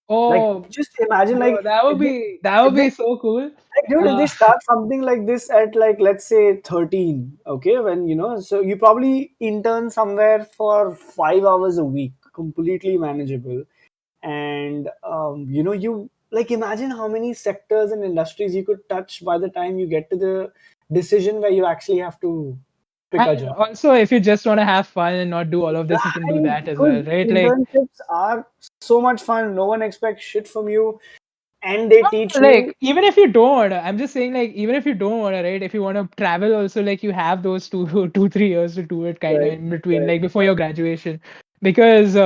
[SPEAKER 1] Like,
[SPEAKER 2] Oh,
[SPEAKER 1] just imagine,
[SPEAKER 2] bro,
[SPEAKER 1] like,
[SPEAKER 2] that would
[SPEAKER 1] if they
[SPEAKER 2] be so cool.
[SPEAKER 1] like, dude, if they
[SPEAKER 2] Uh,
[SPEAKER 1] start something like this at, like, let's say 13, okay, when so you probably intern somewhere for 5 hours a week, completely manageable, and you like imagine how many sectors and industries you could touch by the time you get to the decision where you actually have to pick a
[SPEAKER 2] and
[SPEAKER 1] job.
[SPEAKER 2] also, if you just want to have fun and not do all of this, you can do
[SPEAKER 1] Right,
[SPEAKER 2] that as well,
[SPEAKER 1] dude,
[SPEAKER 2] right? Like,
[SPEAKER 1] internships are so much fun. No one expects shit from you, and they teach you.
[SPEAKER 2] like even if you don't wanna, I'm just saying, like even if you don't wanna, right? If you wanna travel, also like you have those two, 2, 3 years to do it, kind of
[SPEAKER 1] Right,
[SPEAKER 2] in between,
[SPEAKER 1] right,
[SPEAKER 2] like before your graduation, because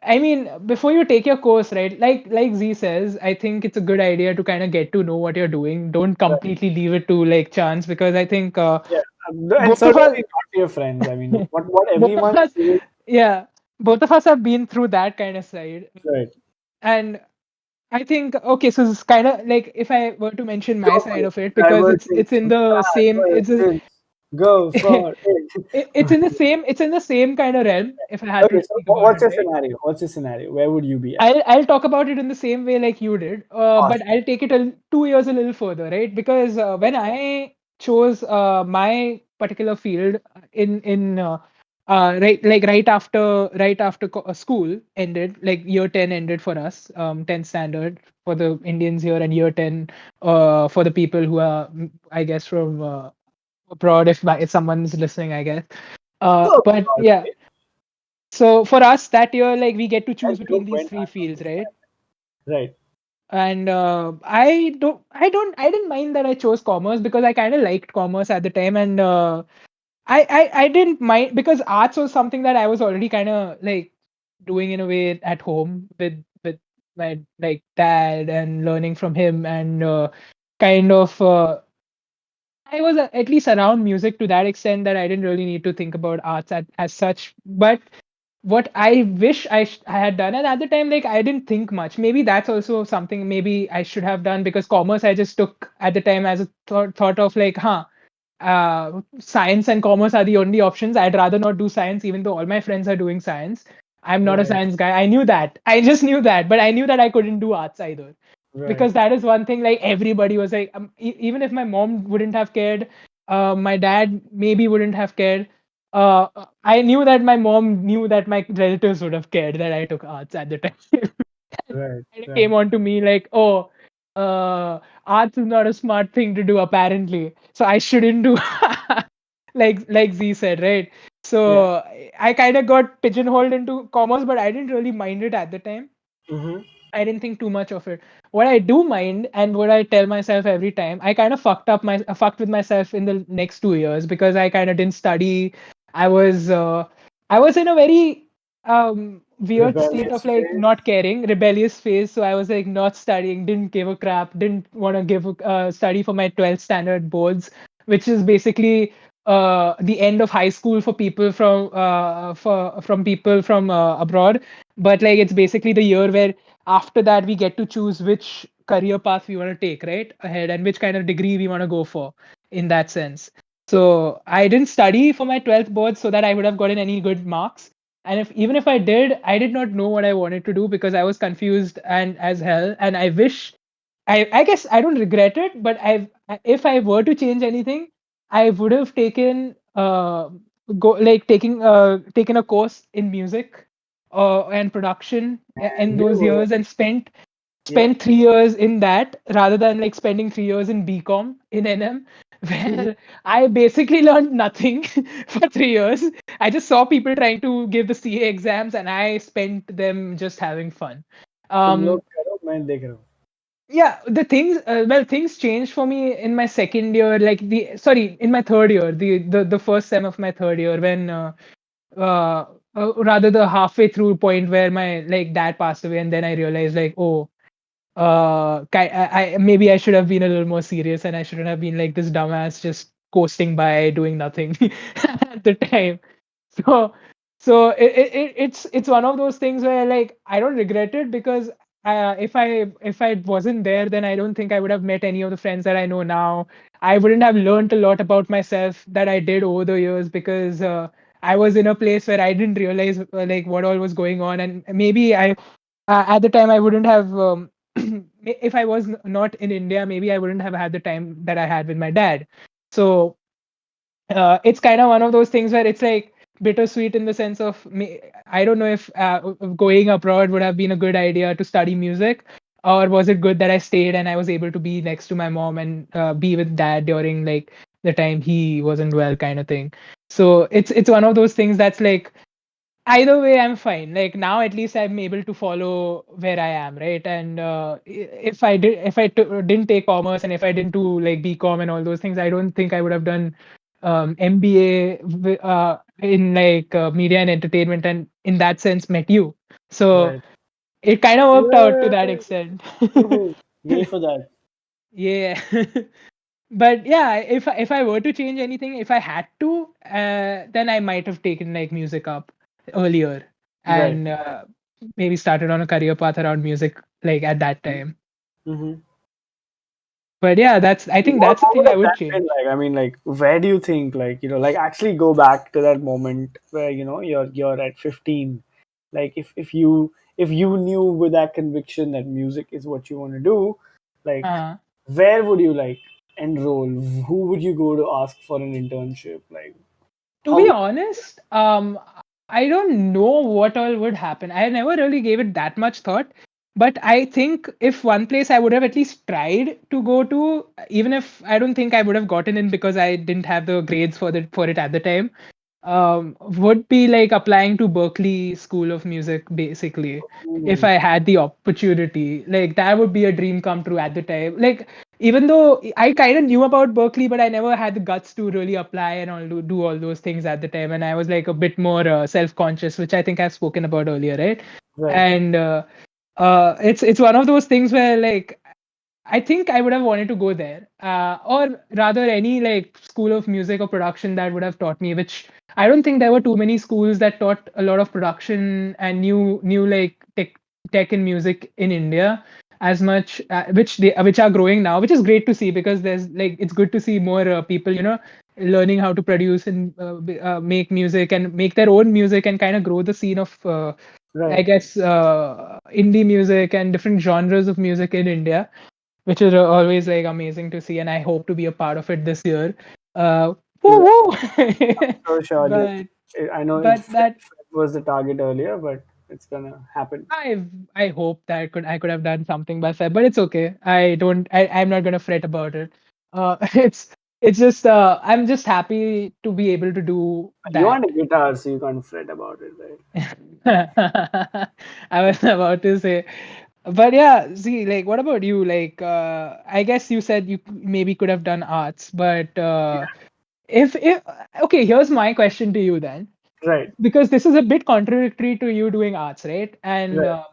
[SPEAKER 2] I mean, before you take your course, right? Like Z says, I think it's a good idea to kind of get to know what you're doing. Don't
[SPEAKER 1] right.
[SPEAKER 2] completely leave it to like chance, because I think
[SPEAKER 1] Yeah, and
[SPEAKER 2] both of
[SPEAKER 1] certainly
[SPEAKER 2] us,
[SPEAKER 1] not to your friends. I mean, what
[SPEAKER 2] both of
[SPEAKER 1] everyone's
[SPEAKER 2] us,
[SPEAKER 1] doing.
[SPEAKER 2] yeah, both of us have been through that kind of side,
[SPEAKER 1] Right.
[SPEAKER 2] and I think okay, so it's kind of like if I were to mention my
[SPEAKER 1] Go for
[SPEAKER 2] side
[SPEAKER 1] it.
[SPEAKER 2] of it, because it's
[SPEAKER 1] Divergence.
[SPEAKER 2] in the same,
[SPEAKER 1] Divergence. Go for it.
[SPEAKER 2] it's in the same, it's in the same kind of realm. If I had to
[SPEAKER 1] Okay, so
[SPEAKER 2] speak about
[SPEAKER 1] what's
[SPEAKER 2] it,
[SPEAKER 1] your
[SPEAKER 2] right?
[SPEAKER 1] scenario? What's your scenario? Where would you be at?
[SPEAKER 2] I'll talk about it in the same way like you did, but
[SPEAKER 1] Awesome.
[SPEAKER 2] I'll take it 2 years a little further, right? Because when I chose my particular field right, like right after school ended, like year 10 ended for us, 10th standard for the Indians here, and year 10 for the people who are I guess from abroad, if someone's listening, I guess.
[SPEAKER 1] Oh,
[SPEAKER 2] But
[SPEAKER 1] God,
[SPEAKER 2] yeah,
[SPEAKER 1] okay.
[SPEAKER 2] so for us that year, like we get to
[SPEAKER 1] That
[SPEAKER 2] choose between
[SPEAKER 1] joke
[SPEAKER 2] these
[SPEAKER 1] went
[SPEAKER 2] three fields, right?
[SPEAKER 1] unnoticed. Right.
[SPEAKER 2] And I didn't mind that I chose commerce, because I kind of liked commerce at the time, and I didn't mind because arts was something that I was already kind of like doing in a way at home with my like dad, and learning from him, and kind of I was at least around music to that extent that I didn't really need to think about arts as such. But what I wish I had done, and at the time, like I didn't think much. Maybe that's also something maybe I should have done, because commerce I just took at the time as a thought of like, science and commerce are the only options. I'd rather not do science, even though all my friends are doing science. I'm not a
[SPEAKER 1] Right.
[SPEAKER 2] science guy. I knew that. I just knew that, but I knew that I couldn't do arts either,
[SPEAKER 1] Right.
[SPEAKER 2] because that is one thing. Like everybody was like, even if my mom wouldn't have cared, my dad maybe wouldn't have cared. I knew that my mom knew that my relatives would have cared that I took arts at the time.
[SPEAKER 1] Right.
[SPEAKER 2] It
[SPEAKER 1] Right.
[SPEAKER 2] came on to me like, oh, arts is not a smart thing to do apparently, so I shouldn't do like Z said, right?
[SPEAKER 1] Yeah.
[SPEAKER 2] So I kind of got pigeonholed into commerce, but I didn't really mind it at the time.
[SPEAKER 1] Mm-hmm.
[SPEAKER 2] I didn't think too much of it. What I do mind, and what I tell myself every time, I kind of fucked with myself in the next 2 years, because I kind of didn't study. I was uh, I was in a very weird state of
[SPEAKER 1] Rebellious
[SPEAKER 2] like
[SPEAKER 1] phase.
[SPEAKER 2] not caring, rebellious phase. So I was like not studying, didn't give a crap, didn't want to give study for my 12th standard boards, which is basically the end of high school for people from people from abroad. But like it's basically the year where after that we get to choose which career path we want to take right ahead, and which kind of degree we want to go for in that sense. So I didn't study for my 12th boards so that I would have gotten any good marks, and if even if I did, I did not know what I wanted to do, because I was confused and as hell. And I wish, I guess I don't regret it, but if I were to change anything, I would have taken a course in music and production in
[SPEAKER 1] And you
[SPEAKER 2] those
[SPEAKER 1] were,
[SPEAKER 2] years, and
[SPEAKER 1] yeah.
[SPEAKER 2] spent 3 years in that, rather than like spending 3 years in BCom in NM, where I basically learned nothing for 3 years. I just saw people trying to give the CA exams, and I spent them just having fun.
[SPEAKER 1] तुम
[SPEAKER 2] Um,
[SPEAKER 1] लोग करो मैं देख रहा हूँ.
[SPEAKER 2] yeah, the things things changed for me in my second year, like the sorry, in my third year, the first sem of my third year, when uh, rather the halfway through point where my like dad passed away, and then I realized like, oh, maybe I should have been a little more serious, and I shouldn't have been like this dumbass just coasting by doing nothing at the time. So it's one of those things where like I don't regret it, because if I wasn't there, then I don't think I would have met any of the friends that I know now. I wouldn't have learned a lot about myself that I did over the years, because I was in a place where I didn't realize like what all was going on, and maybe I at the time I wouldn't have if I was not in India, maybe I wouldn't have had the time that I had with my dad. So it's kind of one of those things where it's like bittersweet, in the sense of I don't know if going abroad would have been a good idea to study music, or was it good that I stayed and I was able to be next to my mom and be with dad during like the time he wasn't well, kind of thing. So it's one of those things that's like, either way I'm fine. Like now at least I'm able to follow where I am, right? And if I didn't take commerce, and if I didn't do like BCom and all those things, I don't think I would have done MBA in like media and entertainment, and in that sense met you. So
[SPEAKER 1] Right.
[SPEAKER 2] it kind of worked out to that
[SPEAKER 1] Yeah.
[SPEAKER 2] extent.
[SPEAKER 1] Yay for that.
[SPEAKER 2] Yeah. But yeah, if I were to change anything, if I had to, then I might have taken like music up earlier,
[SPEAKER 1] Right.
[SPEAKER 2] and maybe started on a career path around music like at that time.
[SPEAKER 1] Mm-hmm.
[SPEAKER 2] But yeah, I think that's the
[SPEAKER 1] What
[SPEAKER 2] thing
[SPEAKER 1] would
[SPEAKER 2] I
[SPEAKER 1] have
[SPEAKER 2] would
[SPEAKER 1] that been
[SPEAKER 2] change.
[SPEAKER 1] like? I mean, like, where do you think, like, like actually go back to that moment where you're at 15, like if you knew with that conviction that music is what you want to do, like,
[SPEAKER 2] uh
[SPEAKER 1] where would you like enroll? Who would you go to ask for an internship? Like,
[SPEAKER 2] to be
[SPEAKER 1] how?
[SPEAKER 2] honest, I don't know what all would happen. I never really gave it that much thought. But I think if one place I would have at least tried to go to, even if I don't think I would have gotten in because I didn't have the grades for it at the time, would be like applying to Berkeley School of Music, basically. If
[SPEAKER 1] Ooh,
[SPEAKER 2] I had the opportunity, like that would be a dream come true at the time. Like, even though I kind of knew about Berkeley, but I never had the guts to really apply and do all those things at the time. And I was like a bit more self-conscious, which I think I've spoken about earlier, right?
[SPEAKER 1] right.
[SPEAKER 2] And it's one of those things where like I think I would have wanted to go there, or rather any like school of music or production that would have taught me. Which I don't think there were too many schools that taught a lot of production and new like tech and music in India as much, which are growing now, which is great to see, because there's like it's good to see more people, learning how to produce and make music and make their own music and kind of grow the scene of I
[SPEAKER 1] Right.
[SPEAKER 2] guess indie music and different genres of music in India, which is always like amazing to see, and I hope to be a part of it this year. Woo
[SPEAKER 1] Right.
[SPEAKER 2] woo!
[SPEAKER 1] So sure that
[SPEAKER 2] but
[SPEAKER 1] I know
[SPEAKER 2] but that
[SPEAKER 1] it was the target earlier, but it's gonna happen.
[SPEAKER 2] I hope that I could have done something by Feb, but it's okay. I'm not gonna fret about it. It's just I'm just happy to be able to do
[SPEAKER 1] You
[SPEAKER 2] that.
[SPEAKER 1] want a guitar, so you can't fret about it, right?
[SPEAKER 2] I was about to say, but yeah, see, like, what about you? Like, I guess you said you maybe could have done arts, but if okay, here's my question to you then,
[SPEAKER 1] Right.
[SPEAKER 2] because this is a bit contradictory to you doing arts, right? And
[SPEAKER 1] Right.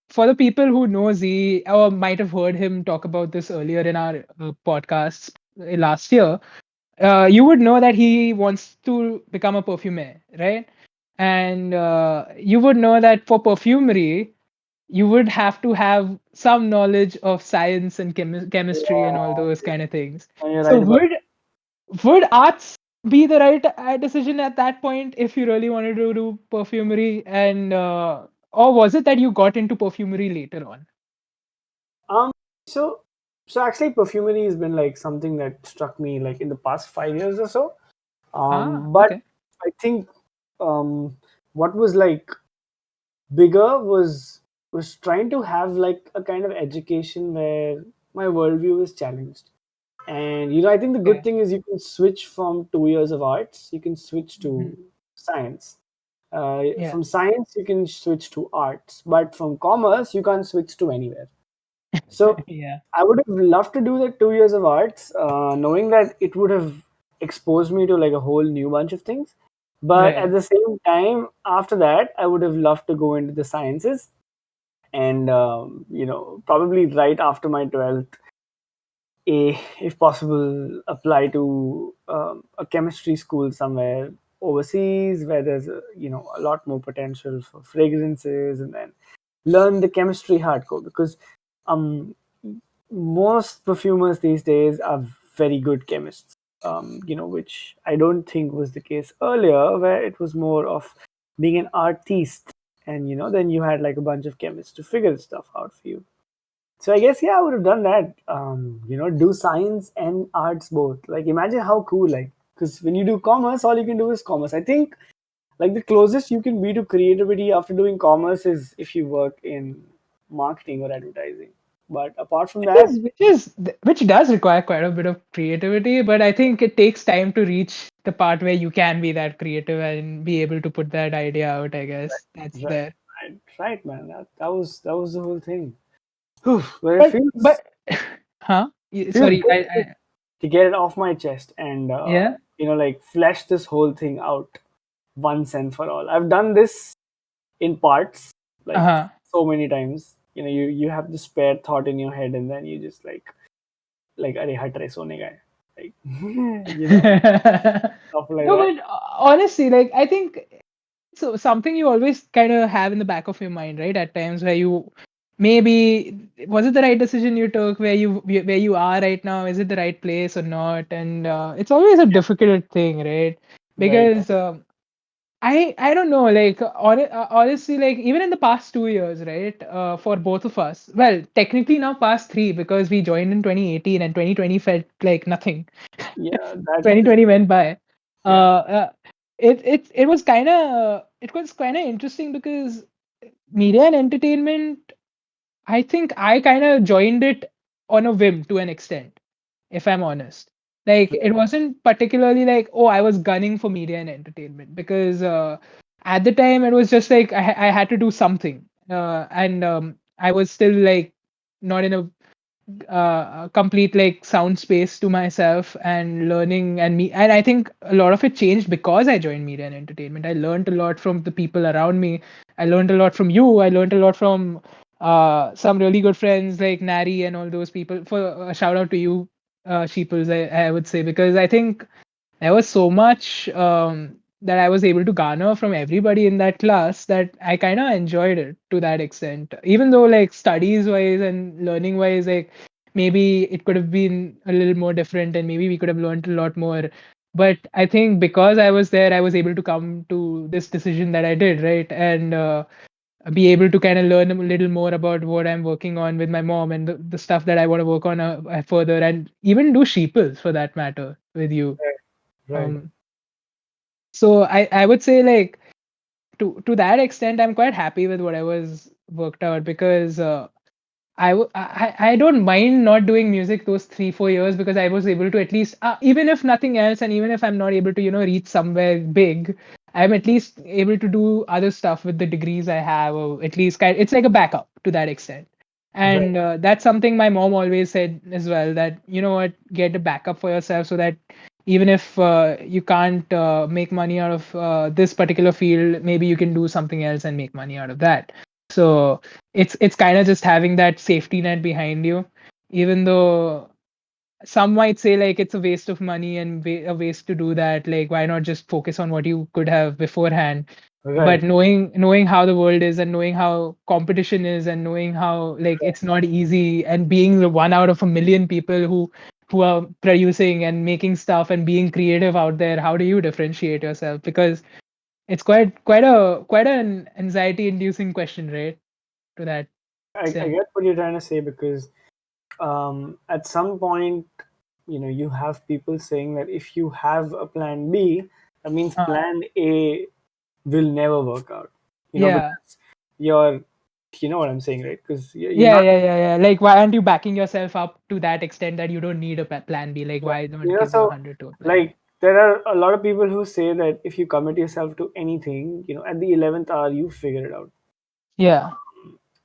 [SPEAKER 2] for the people who know Z or might have heard him talk about this earlier in our podcasts last year, you would know that he wants to become a perfumer, right? And you would know that for perfumery, you would have to have some knowledge of science and chemistry and all those
[SPEAKER 1] Yeah,
[SPEAKER 2] kind of things.
[SPEAKER 1] you're
[SPEAKER 2] So
[SPEAKER 1] right about
[SPEAKER 2] would arts be the right decision at that point if you really wanted to do perfumery, and or was it that you got into perfumery later on?
[SPEAKER 1] that. So actually, perfumery has been like something that struck me like in the past 5 years or so. But
[SPEAKER 2] Okay.
[SPEAKER 1] I think um, what was like bigger was trying to have like a kind of education where my worldview is challenged. And I think the good
[SPEAKER 2] Okay.
[SPEAKER 1] thing is you can switch from 2 years of arts, you can switch
[SPEAKER 2] Hmm.
[SPEAKER 1] to science.
[SPEAKER 2] Yeah.
[SPEAKER 1] From science, you can switch to arts, but from commerce, you can't switch to anywhere. So
[SPEAKER 2] Yeah.
[SPEAKER 1] I would have loved to do that 2 years of arts, knowing that it would have exposed me to like a whole new bunch of things. But at
[SPEAKER 2] Right.
[SPEAKER 1] the same time, after that, I would have loved to go into the sciences and, probably right after my 12th, if possible, apply to a chemistry school somewhere overseas where there's a lot more potential for fragrances, and then learn the chemistry hardcore, because um most perfumers these days are very good chemists. Which I don't think was the case earlier, where it was more of being an artiste, and then you had like a bunch of chemists to figure stuff out for you. So I guess, yeah, I would have done that. Do science and arts both. Like, imagine how cool. Like, because when you do commerce, all you can do is commerce. I think like the closest you can be to creativity after doing commerce is if you work in marketing or advertising. But apart from
[SPEAKER 2] Which
[SPEAKER 1] that,
[SPEAKER 2] is which does require quite a bit of creativity, but I think it takes time to reach the part where you can be that creative and be able to put that idea out. I guess that's
[SPEAKER 1] right,
[SPEAKER 2] there.
[SPEAKER 1] right, man. That was the whole thing. Whew, but it
[SPEAKER 2] But
[SPEAKER 1] feels
[SPEAKER 2] huh?
[SPEAKER 1] feels
[SPEAKER 2] Sorry,
[SPEAKER 1] good
[SPEAKER 2] I
[SPEAKER 1] to get it off my chest and
[SPEAKER 2] yeah.
[SPEAKER 1] like flesh this whole thing out once and for all. I've done this in parts, like
[SPEAKER 2] Uh-huh.
[SPEAKER 1] so many times. You have the spare thought in your head, and then you just like अरे हट रहे सोने का है, like stuff like
[SPEAKER 2] No,
[SPEAKER 1] that.
[SPEAKER 2] but honestly, like I think so something you always kind of have in the back of your mind, right? At times where you maybe was it the right decision you took, where you are right now, is it the right place or not? And it's always a difficult thing, right?
[SPEAKER 1] Right.
[SPEAKER 2] Because I don't know, like honestly, like even in the past 2 years, right? For both of us, well, technically now past three because we joined in 2018 and 2020 felt like nothing.
[SPEAKER 1] Yeah, that is
[SPEAKER 2] 2020 went by.
[SPEAKER 1] yeah.
[SPEAKER 2] It was kind of interesting because media and entertainment, I think I kind of joined it on a whim to an extent, if I'm honest. Like it wasn't particularly like, oh, I was gunning for media and entertainment because at the time it was just like I had to do something, and I was still like not in a complete like sound space to myself and learning and I think a lot of it changed because I joined media and entertainment. I learned a lot from the people around me. I learned a lot from you. I learned a lot from some really good friends like Nari and all those people. For a shout out to you, Sheeples, I would say, because I think there was so much that I was able to garner from everybody in that class that I kind of enjoyed it to that extent. Even though, like, studies wise and learning wise, like, maybe it could have been a little more different and maybe we could have learned a lot more. But I think because I was there, I was able to come to this decision that I did, right? And be able to kind of learn a little more about what I'm working on with my mom and the stuff that I want to work on further and even do sheeples for that matter with you.
[SPEAKER 1] Right. Right.
[SPEAKER 2] um so I would say like to that extent I'm quite happy with what I was worked out because I don't mind not doing music those 3-4 years because I was able to at least even if nothing else and even if I'm not able to reach somewhere big, I'm at least able to do other stuff with the degrees I have, or at least it's like a backup to that extent.
[SPEAKER 1] Right.
[SPEAKER 2] And that's something my mom always said as well, that what, get a backup for yourself so that even if you can't make money out of this particular field, maybe you can do something else and make money out of that. So it's kind of just having that safety net behind you, even though some might say like it's a waste of money and a waste to do that, like why not just focus on what you could have beforehand. But
[SPEAKER 1] Right.
[SPEAKER 2] knowing how the world is and knowing how competition is and knowing how like it's not easy and being the one out of a million people who are producing and making stuff and being creative out there, how do you differentiate yourself? Because it's quite an anxiety inducing question, right? To that
[SPEAKER 1] I
[SPEAKER 2] extent.
[SPEAKER 1] get what you're trying to say, because at some point, you have people saying that if you have a plan B, that means
[SPEAKER 2] uh,
[SPEAKER 1] plan A will never work out.
[SPEAKER 2] yeah.
[SPEAKER 1] Because you're, you know what I'm saying, right? Because you're
[SPEAKER 2] Yeah,
[SPEAKER 1] not,
[SPEAKER 2] yeah, yeah, yeah. Like, why aren't you backing yourself up to that extent that you don't need a plan B? Like, why not give your
[SPEAKER 1] so
[SPEAKER 2] 100 to a plan B?
[SPEAKER 1] like there are a lot of people who say that if you commit yourself to anything, at the 11th hour, you figure it out.
[SPEAKER 2] Yeah,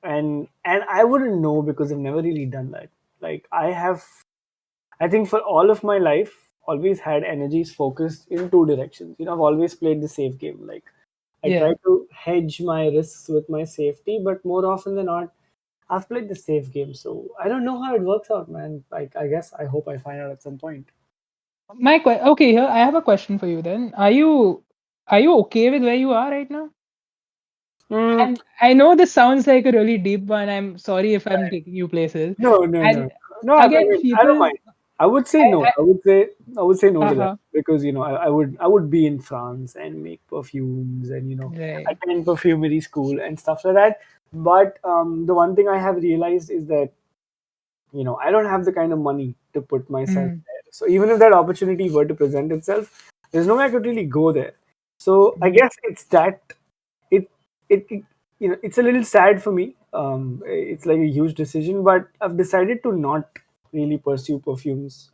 [SPEAKER 1] And I wouldn't know because I've never really done that. Like I think for all of my life, always had energies focused in two directions. I've always played the safe game. Like I try
[SPEAKER 2] yeah.
[SPEAKER 1] to hedge my risks with my safety, but more often than not, I've played the safe game. So I don't know how it works out, man. Like I guess I hope I find out at some point.
[SPEAKER 2] Okay, here I have a question for you then. Are you okay with where you are right now?
[SPEAKER 1] Mm,
[SPEAKER 2] And I know this sounds like a really deep one. I'm sorry if I'm taking you places.
[SPEAKER 1] no, no, no,
[SPEAKER 2] And
[SPEAKER 1] no. I
[SPEAKER 2] again,
[SPEAKER 1] mean, I don't
[SPEAKER 2] people,
[SPEAKER 1] mind. I would say no.
[SPEAKER 2] I
[SPEAKER 1] I would say no to that
[SPEAKER 2] uh-huh.
[SPEAKER 1] because I would be in France and make perfumes and
[SPEAKER 2] Right.
[SPEAKER 1] attend perfumery school and stuff like that. But the one thing I have realized is that I don't have the kind of money to put myself
[SPEAKER 2] Mm,
[SPEAKER 1] there. So even if that opportunity were to present itself, there's no way I could really go there. So I
[SPEAKER 2] mm,
[SPEAKER 1] guess it's that it it it's a little sad for me. It's like a huge decision, but I've decided to not really pursue perfumes.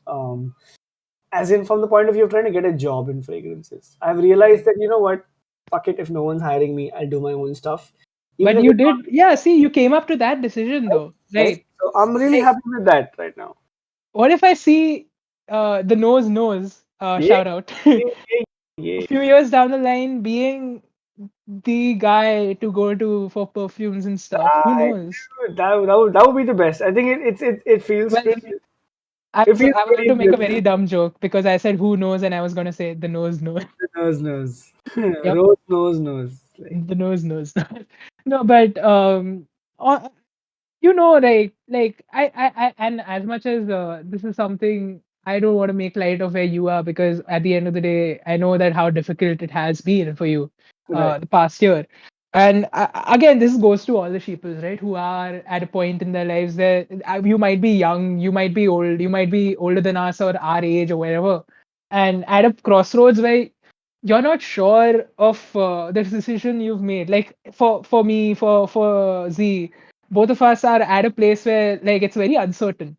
[SPEAKER 1] As in from the point of view of trying to get a job in fragrances. I've realized
[SPEAKER 2] right.
[SPEAKER 1] that what, fuck it, if no one's hiring me, I'll do my own stuff, even
[SPEAKER 2] But
[SPEAKER 1] if
[SPEAKER 2] you
[SPEAKER 1] it's not
[SPEAKER 2] did, yeah, see, you came up to that decision though,
[SPEAKER 1] right.
[SPEAKER 2] right?
[SPEAKER 1] So I'm really
[SPEAKER 2] Like,
[SPEAKER 1] happy with that right now.
[SPEAKER 2] what if I see the nose
[SPEAKER 1] Yeah,
[SPEAKER 2] shout out
[SPEAKER 1] yeah, yeah,
[SPEAKER 2] a
[SPEAKER 1] yeah.
[SPEAKER 2] few years down the line being the guy to go to for perfumes and stuff? Who
[SPEAKER 1] I,
[SPEAKER 2] knows?
[SPEAKER 1] that would be the best. I think it feels
[SPEAKER 2] Well,
[SPEAKER 1] pretty. It feels
[SPEAKER 2] I'm going
[SPEAKER 1] pretty
[SPEAKER 2] to make a
[SPEAKER 1] good.
[SPEAKER 2] very dumb joke because I said who knows and I was going to say the nose knows.
[SPEAKER 1] Knows.
[SPEAKER 2] Yep,
[SPEAKER 1] Rose knows. Like
[SPEAKER 2] the nose knows. No, but uh, like and as much as this is something I don't want to make light of where you are, because at the end of the day I know that how difficult it has been for you
[SPEAKER 1] right,
[SPEAKER 2] the past year. And again, this goes to all the sheeples, right, who are at a point in their lives where you might be young, you might be old, you might be older than us or our age or whatever, and at a crossroads where you're not sure of the decision you've made. Like for me, for Z, both of us are at a place where like it's very uncertain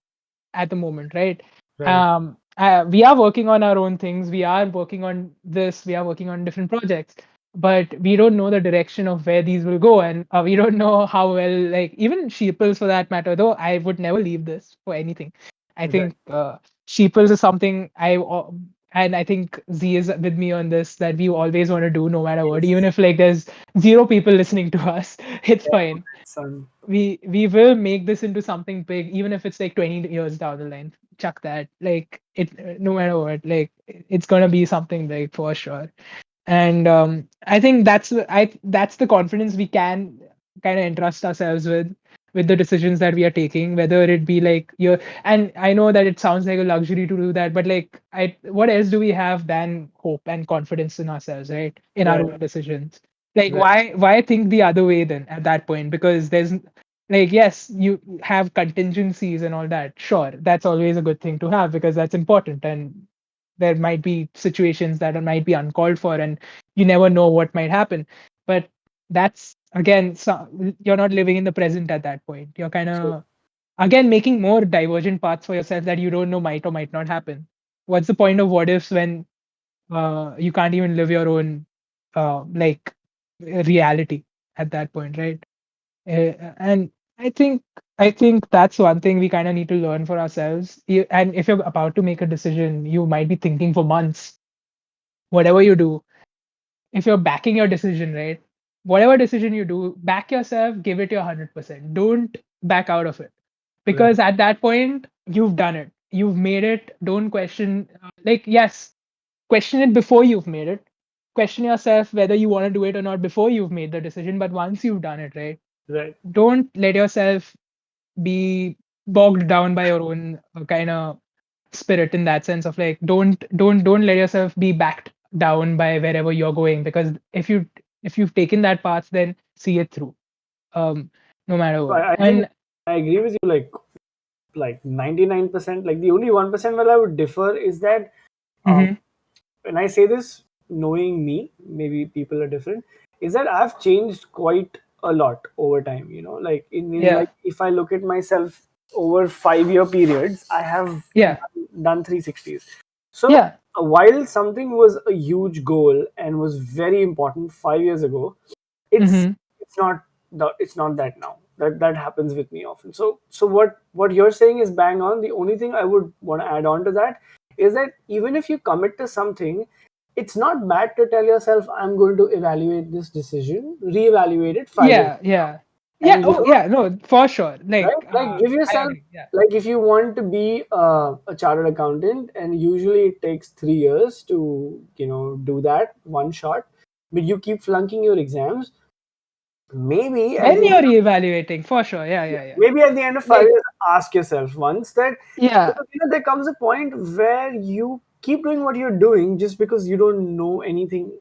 [SPEAKER 2] at the moment, right?
[SPEAKER 1] right,
[SPEAKER 2] We are working on our own things. We are working on this. We are working on different projects, but we don't know the direction of where these will go, and we don't know how well, like even Sheeples for that matter. Though I would never leave this for anything. I
[SPEAKER 1] right.
[SPEAKER 2] think Sheeples is something and I think Z is with me on this, that we always want to do no matter what, even
[SPEAKER 1] Yes,
[SPEAKER 2] if like there's zero people listening to us. It's
[SPEAKER 1] yeah,
[SPEAKER 2] fine.
[SPEAKER 1] son.
[SPEAKER 2] We will make this into something big, even if it's like 20 years down the line. Chuck that, like it, no matter what, like it's gonna be something big for sure. And I think that's the confidence we can kind of entrust ourselves with the decisions that we are taking, whether it be like your. And I know that it sounds like a luxury to do that, but like what else do we have than hope and confidence in ourselves, right, in our
[SPEAKER 1] Right,
[SPEAKER 2] own decisions? Like
[SPEAKER 1] right.
[SPEAKER 2] why think the other way then at that point? Because there's like, yes, you have contingencies and all that, sure, that's always a good thing to have because that's important, and there might be situations that might be uncalled for and you never know what might happen. But that's again, so you're not living in the present at that point. You're kind
[SPEAKER 1] True.
[SPEAKER 2] of again making more divergent paths for yourself that you don't know might or might not happen. What's the point of what ifs when you can't even live your own like reality at that point, right? And I think that's one thing we kind of need to learn for ourselves. And if you're about to make a decision, you might be thinking for months. Whatever you do, if you're backing your decision, right? Whatever decision you do, back yourself, give it your 100%. Don't back out of it,
[SPEAKER 1] Right,
[SPEAKER 2] because at that point you've done it. You've made it. Don't question. Like, yes, question it before you've made it. Question yourself whether you want to do it or not before you've made the decision. But once you've done it, right?
[SPEAKER 1] right.
[SPEAKER 2] Don't let yourself be bogged down by your own kind of spirit, in that sense of like, don't let yourself be backed down by wherever you're going, because if you've taken that path, then see it through, um no matter
[SPEAKER 1] So
[SPEAKER 2] what.
[SPEAKER 1] I think
[SPEAKER 2] And
[SPEAKER 1] I agree with you. Like 99%. Like the only 1% where I would differ is that um,
[SPEAKER 2] mhm,
[SPEAKER 1] when I say this, knowing me, maybe people are different, is that I've changed quite a lot over time. Like in
[SPEAKER 2] yeah,
[SPEAKER 1] like if I look at myself over 5 year periods, I have
[SPEAKER 2] yeah,
[SPEAKER 1] done 360s. So
[SPEAKER 2] yeah,
[SPEAKER 1] while something was a huge goal and was very important 5 years ago, it's
[SPEAKER 2] mhm,
[SPEAKER 1] it's not that now. That happens with me often. So what you're saying is bang on. The only thing I would want to add on to that is that even if you commit to something, it's not bad to tell yourself, I'm going to evaluate this decision, reevaluate it 5 years
[SPEAKER 2] yeah, yeah,
[SPEAKER 1] from
[SPEAKER 2] yeah.
[SPEAKER 1] now. And
[SPEAKER 2] Oh yeah, no, for sure,
[SPEAKER 1] right,
[SPEAKER 2] like
[SPEAKER 1] like give
[SPEAKER 2] I
[SPEAKER 1] yourself,
[SPEAKER 2] agree, yeah,
[SPEAKER 1] like if you want to be a chartered accountant, and usually it takes 3 years to do that one shot, but you keep flunking your exams, maybe at
[SPEAKER 2] When
[SPEAKER 1] the end
[SPEAKER 2] you're reevaluating, for sure. Yeah,
[SPEAKER 1] Yeah.
[SPEAKER 2] yeah, yeah.
[SPEAKER 1] Maybe at the end of five
[SPEAKER 2] Like,
[SPEAKER 1] years, ask yourself once that,
[SPEAKER 2] yeah,
[SPEAKER 1] because there comes a point where you keep doing what you're doing just because you don't know anything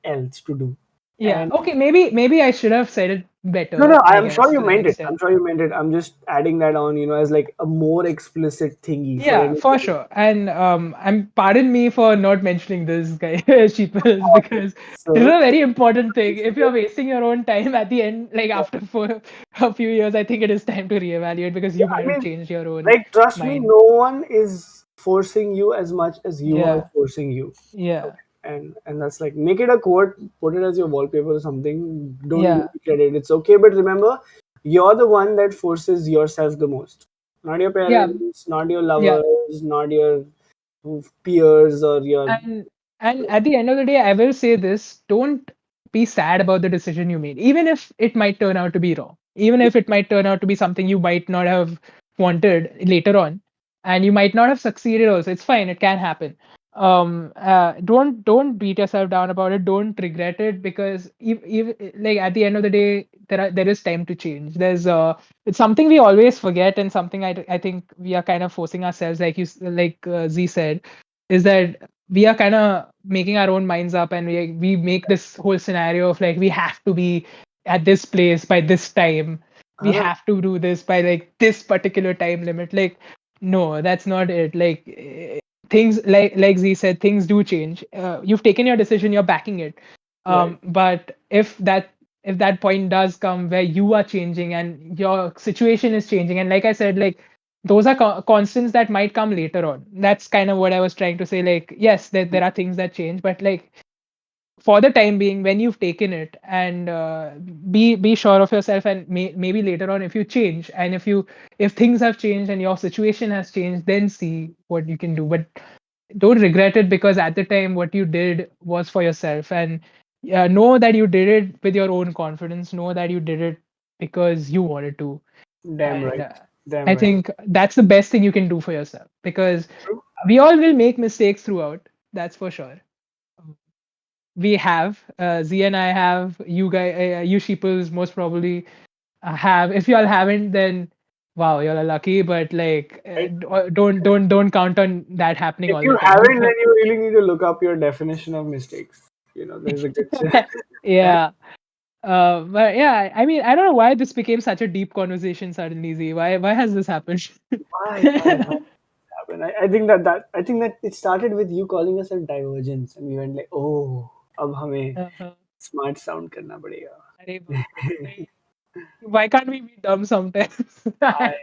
[SPEAKER 1] else to do.
[SPEAKER 2] yeah.
[SPEAKER 1] And
[SPEAKER 2] Okay, maybe I should have said it
[SPEAKER 1] no,
[SPEAKER 2] better,
[SPEAKER 1] no,
[SPEAKER 2] I
[SPEAKER 1] I'm sure
[SPEAKER 2] guess,
[SPEAKER 1] you
[SPEAKER 2] to that
[SPEAKER 1] meant it. I'm
[SPEAKER 2] extent.
[SPEAKER 1] sure you meant it. I'm just adding that on, as like a more explicit thingy for
[SPEAKER 2] Yeah, for
[SPEAKER 1] anybody.
[SPEAKER 2] sure. And I'm pardon me for not mentioning this guy, Sheeples,
[SPEAKER 1] Okay.
[SPEAKER 2] because this is
[SPEAKER 1] So,
[SPEAKER 2] a very important thing. If you're wasting your own time at the end, like
[SPEAKER 1] yeah,
[SPEAKER 2] after for a few years, I think it is time to reevaluate because you might
[SPEAKER 1] I
[SPEAKER 2] have
[SPEAKER 1] mean,
[SPEAKER 2] changed your own
[SPEAKER 1] like, trust me,
[SPEAKER 2] mind.
[SPEAKER 1] no one is forcing you as much as you are
[SPEAKER 2] Yeah,
[SPEAKER 1] forcing you.
[SPEAKER 2] yeah,
[SPEAKER 1] Okay. And that's like, make it a quote, put it as your wallpaper or something. Don't give
[SPEAKER 2] yeah,
[SPEAKER 1] me credit. It's okay, but remember, you're the one that forces yourself the most. Not your
[SPEAKER 2] yeah,
[SPEAKER 1] parents, not your
[SPEAKER 2] yeah.
[SPEAKER 1] lovers, not your peers or your.
[SPEAKER 2] And at the end of the day, I will say this: don't be sad about the decision you made, even if it might turn out to be wrong, even if it might turn out to be something you might not have wanted later on, and you might not have succeeded. Also, it's fine; it can happen. Don't beat yourself down about it. Don't regret it because like at the end of the day, there is time to change. It's something we always forget, and something I think we are kind of forcing ourselves, Z said, is that we are kind of making our own minds up, and we make this whole scenario of like we have to be at this place by this time, we
[SPEAKER 1] Correct.
[SPEAKER 2] have to do this by like this particular time limit. Like, no, that's not it. Like, things, like Z said, things do change. You've taken your decision, you're backing it.
[SPEAKER 1] Right.
[SPEAKER 2] But if that point does come where you are changing and your situation is changing, and like I said, like those are constants that might come later on. That's kind of what I was trying to say. Like, yes, there are things that change, but like for the time being, when you've taken it, and be sure of yourself, and maybe later on, if you change, and if things have changed and your situation has changed, then see what you can do. But don't regret it, because at the time what you did was for yourself, and know that you did it with your own confidence, know that you did it because you wanted to.
[SPEAKER 1] Damn
[SPEAKER 2] And
[SPEAKER 1] right. Damn
[SPEAKER 2] I
[SPEAKER 1] right.
[SPEAKER 2] think that's the best thing you can do for yourself, because
[SPEAKER 1] True.
[SPEAKER 2] we all will make mistakes throughout, that's for sure. We have, Z and I have, you guys, you sheeples most probably have. If you all haven't, then wow, you're lucky, but like
[SPEAKER 1] Right.
[SPEAKER 2] don't count on that happening
[SPEAKER 1] If
[SPEAKER 2] all the
[SPEAKER 1] you
[SPEAKER 2] time.
[SPEAKER 1] haven't, then you really need to look up your definition of mistakes. There's a good chance.
[SPEAKER 2] Yeah. But yeah, I mean, I don't know why this became such a deep conversation suddenly, Z. Why has this happened?
[SPEAKER 1] Why happened? I think that it started with you calling us a divergence, and we went like, oh, अब हमें
[SPEAKER 2] Uh-huh.
[SPEAKER 1] smart sound करना
[SPEAKER 2] अरे बाप रे.
[SPEAKER 1] पड़ेगा.
[SPEAKER 2] Like, why can't we be dumb sometimes?
[SPEAKER 1] I,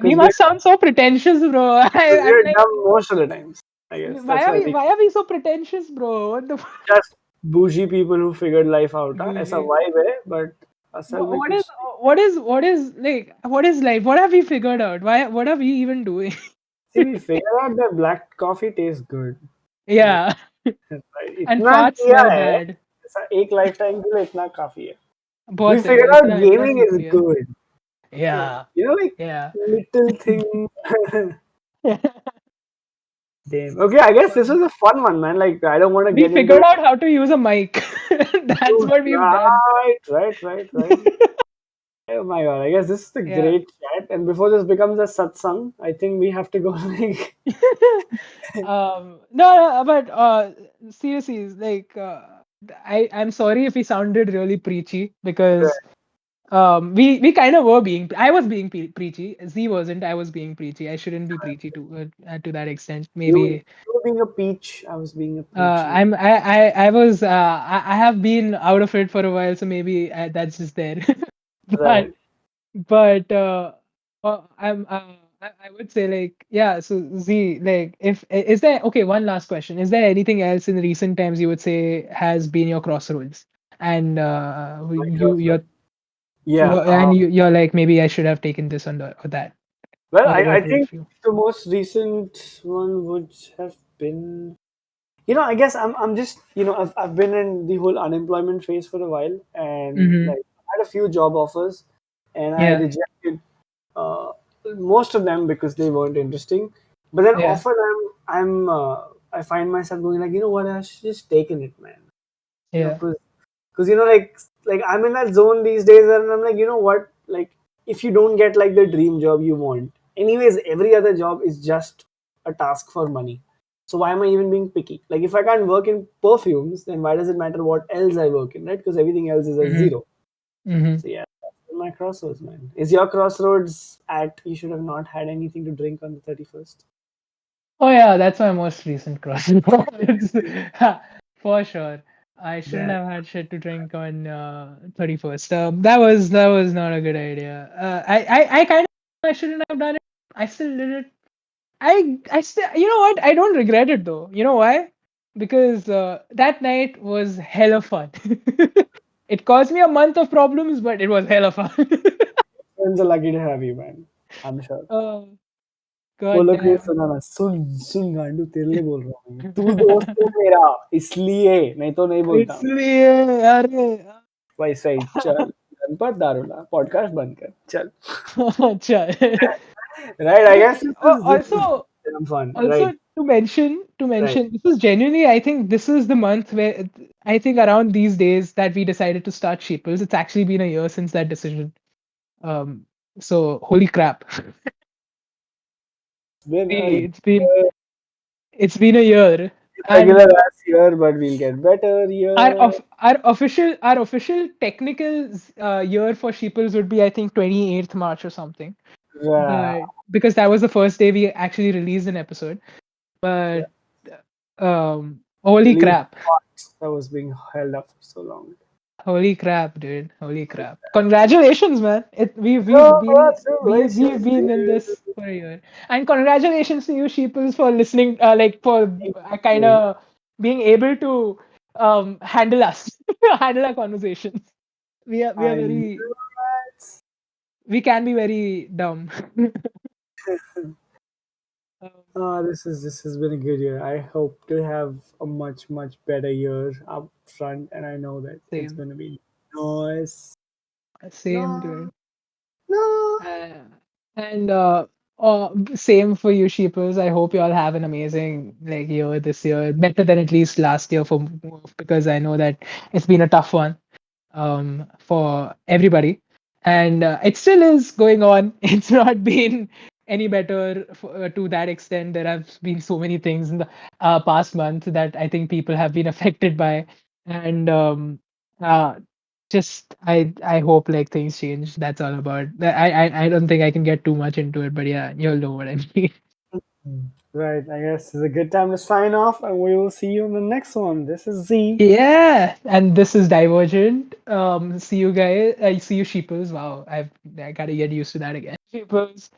[SPEAKER 2] We
[SPEAKER 1] because
[SPEAKER 2] must sound so pretentious, bro. I'm
[SPEAKER 1] we're
[SPEAKER 2] like,
[SPEAKER 1] dumb most of the times. I guess
[SPEAKER 2] why
[SPEAKER 1] that's
[SPEAKER 2] are
[SPEAKER 1] why I
[SPEAKER 2] we
[SPEAKER 1] think
[SPEAKER 2] why are we so pretentious, bro? What the
[SPEAKER 1] just bougie people who figured life out. हाँ? ऐसा
[SPEAKER 2] bougie?
[SPEAKER 1] vibe है, but असल में
[SPEAKER 2] What is
[SPEAKER 1] कुछ
[SPEAKER 2] like what is life? What have we figured out? What are we even doing?
[SPEAKER 1] See, we figured out that black coffee tastes good. Right?
[SPEAKER 2] Yeah,
[SPEAKER 1] Right.
[SPEAKER 2] and
[SPEAKER 1] इतना
[SPEAKER 2] farts
[SPEAKER 1] किया
[SPEAKER 2] smell
[SPEAKER 1] है.
[SPEAKER 2] bad.
[SPEAKER 1] ऐसा एक lifetime के लिए इतना काफी है. We
[SPEAKER 2] बहुत है,
[SPEAKER 1] figured out
[SPEAKER 2] इतना इतना
[SPEAKER 1] gaming
[SPEAKER 2] सीख
[SPEAKER 1] is
[SPEAKER 2] लिया.
[SPEAKER 1] good. Okay.
[SPEAKER 2] Yeah,
[SPEAKER 1] Like
[SPEAKER 2] yeah.
[SPEAKER 1] little thing. Damn. Okay, I guess this was a fun one, man. Like, I don't want to
[SPEAKER 2] We
[SPEAKER 1] get into
[SPEAKER 2] figured out how to use a mic. That's
[SPEAKER 1] dude,
[SPEAKER 2] what we've done.
[SPEAKER 1] right. Oh my god, I guess this is a
[SPEAKER 2] Yeah.
[SPEAKER 1] great chat. And before this becomes a satsang, I think we have to go like
[SPEAKER 2] No, but seriously, it's like I'm sorry if we sounded really preachy, because we kind of were being. I was being preachy. Z wasn't. I was being preachy. I shouldn't be preachy to that extent.
[SPEAKER 1] you
[SPEAKER 2] Maybe
[SPEAKER 1] you were being a peach, I was being a preachy.
[SPEAKER 2] I was I have been out of it for a while, so maybe that's just there. but
[SPEAKER 1] Right.
[SPEAKER 2] but I would say, like, yeah, so Z, like, if is there, okay, one last question, is there anything else in recent times you would say has been your crossroads, and
[SPEAKER 1] My crossroads. Yeah.
[SPEAKER 2] you're like, maybe I should have taken this or that,
[SPEAKER 1] Well, I
[SPEAKER 2] what would
[SPEAKER 1] think
[SPEAKER 2] you?
[SPEAKER 1] the most recent one would have been, I guess I'm just, I've been in the whole unemployment phase for a while, and
[SPEAKER 2] Mm-hmm.
[SPEAKER 1] like I had a few job offers, and I
[SPEAKER 2] Yeah,
[SPEAKER 1] rejected uh, most of them because they weren't interesting. But then
[SPEAKER 2] yeah,
[SPEAKER 1] often I find myself going like, you know what, I should just taken it, man.
[SPEAKER 2] yeah,
[SPEAKER 1] Because Because like I'm in that zone these days, and I'm like, you know what, like if you don't get like the dream job you want, anyways every other job is just a task for money. So why am I even being picky? Like if I can't work in perfumes, then why does it matter what else I work in, right? Because everything else is a
[SPEAKER 2] Hmm.
[SPEAKER 1] zero.
[SPEAKER 2] Hmm.
[SPEAKER 1] So yeah, that's my crossroads, man. Is your crossroads at you should have not had anything to drink on the 31st?
[SPEAKER 2] Oh yeah, that's my most recent crossroads. For sure. I shouldn't
[SPEAKER 1] That
[SPEAKER 2] have had shit to drink on 31st. That was not a good idea. I kind of I shouldn't have done it. I still did it. I still, you know what? I don't regret it though. You know why? Because that night was hella fun. It caused me a month of problems, but it was hella fun.
[SPEAKER 1] friends are lucky to have you, man. I'm sure.
[SPEAKER 2] Oh, god
[SPEAKER 1] बोलो कि
[SPEAKER 2] damn.
[SPEAKER 1] सुना ना सुन सुन गांडू तेरे लिए बोल रहा हूँ मैं तू दोस्त है मेरा इसलिए नहीं तो नहीं बोलता
[SPEAKER 2] इसलिए अरे
[SPEAKER 1] वैसे ही चल गणपत दारूला पॉडकास्ट बंद कर चल
[SPEAKER 2] अच्छा.
[SPEAKER 1] right I
[SPEAKER 2] But
[SPEAKER 1] guess this is
[SPEAKER 2] also
[SPEAKER 1] damn fun
[SPEAKER 2] also
[SPEAKER 1] right right
[SPEAKER 2] to mention this is genuinely, I think this is the month where I think around these days that we decided to start Sheeples. It's actually been a year since that decision. Um, so holy crap.
[SPEAKER 1] it's been a
[SPEAKER 2] It's been a year,
[SPEAKER 1] regular
[SPEAKER 2] and
[SPEAKER 1] as year but we'll get better year
[SPEAKER 2] our official technical year for Sheeples would be, I think, 28th March or something.
[SPEAKER 1] yeah,
[SPEAKER 2] But because that was the first day we actually released an episode. But holy
[SPEAKER 1] believe
[SPEAKER 2] crap.
[SPEAKER 1] that was being held up for so long
[SPEAKER 2] Holy crap, dude. Holy crap. Congratulations, man. We've
[SPEAKER 1] congratulations
[SPEAKER 2] been in
[SPEAKER 1] dude.
[SPEAKER 2] this for a year. And congratulations to you sheeples for listening, like for
[SPEAKER 1] Thank
[SPEAKER 2] kind
[SPEAKER 1] you.
[SPEAKER 2] of being able to handle us, handle our conversations. We are
[SPEAKER 1] I know
[SPEAKER 2] very
[SPEAKER 1] that.
[SPEAKER 2] we can be very dumb. Um,
[SPEAKER 1] This has been a good year. I hope to have a much better year up front, and I know that it's
[SPEAKER 2] same.
[SPEAKER 1] going to be nice.
[SPEAKER 2] Same,
[SPEAKER 1] No,
[SPEAKER 2] dude.
[SPEAKER 1] no.
[SPEAKER 2] Uh, and same for you, sheepers. I hope you all have an amazing like year this year, better than at least last year for because I know that it's been a tough one for everybody, and it still is going on. It's not been any better to that extent. There have been so many things in the past month that I think people have been affected by, and uh, just I hope like things change. That's all about. I don't think I can get too much into it, but yeah, you'll know what I mean.
[SPEAKER 1] Right, I guess it's a good time to sign off, and we will see you in the next one. This is Z.
[SPEAKER 2] Yeah, and this is Divergent. See you guys. I see you sheepers. Wow, I gotta get used to that again. Sheepers.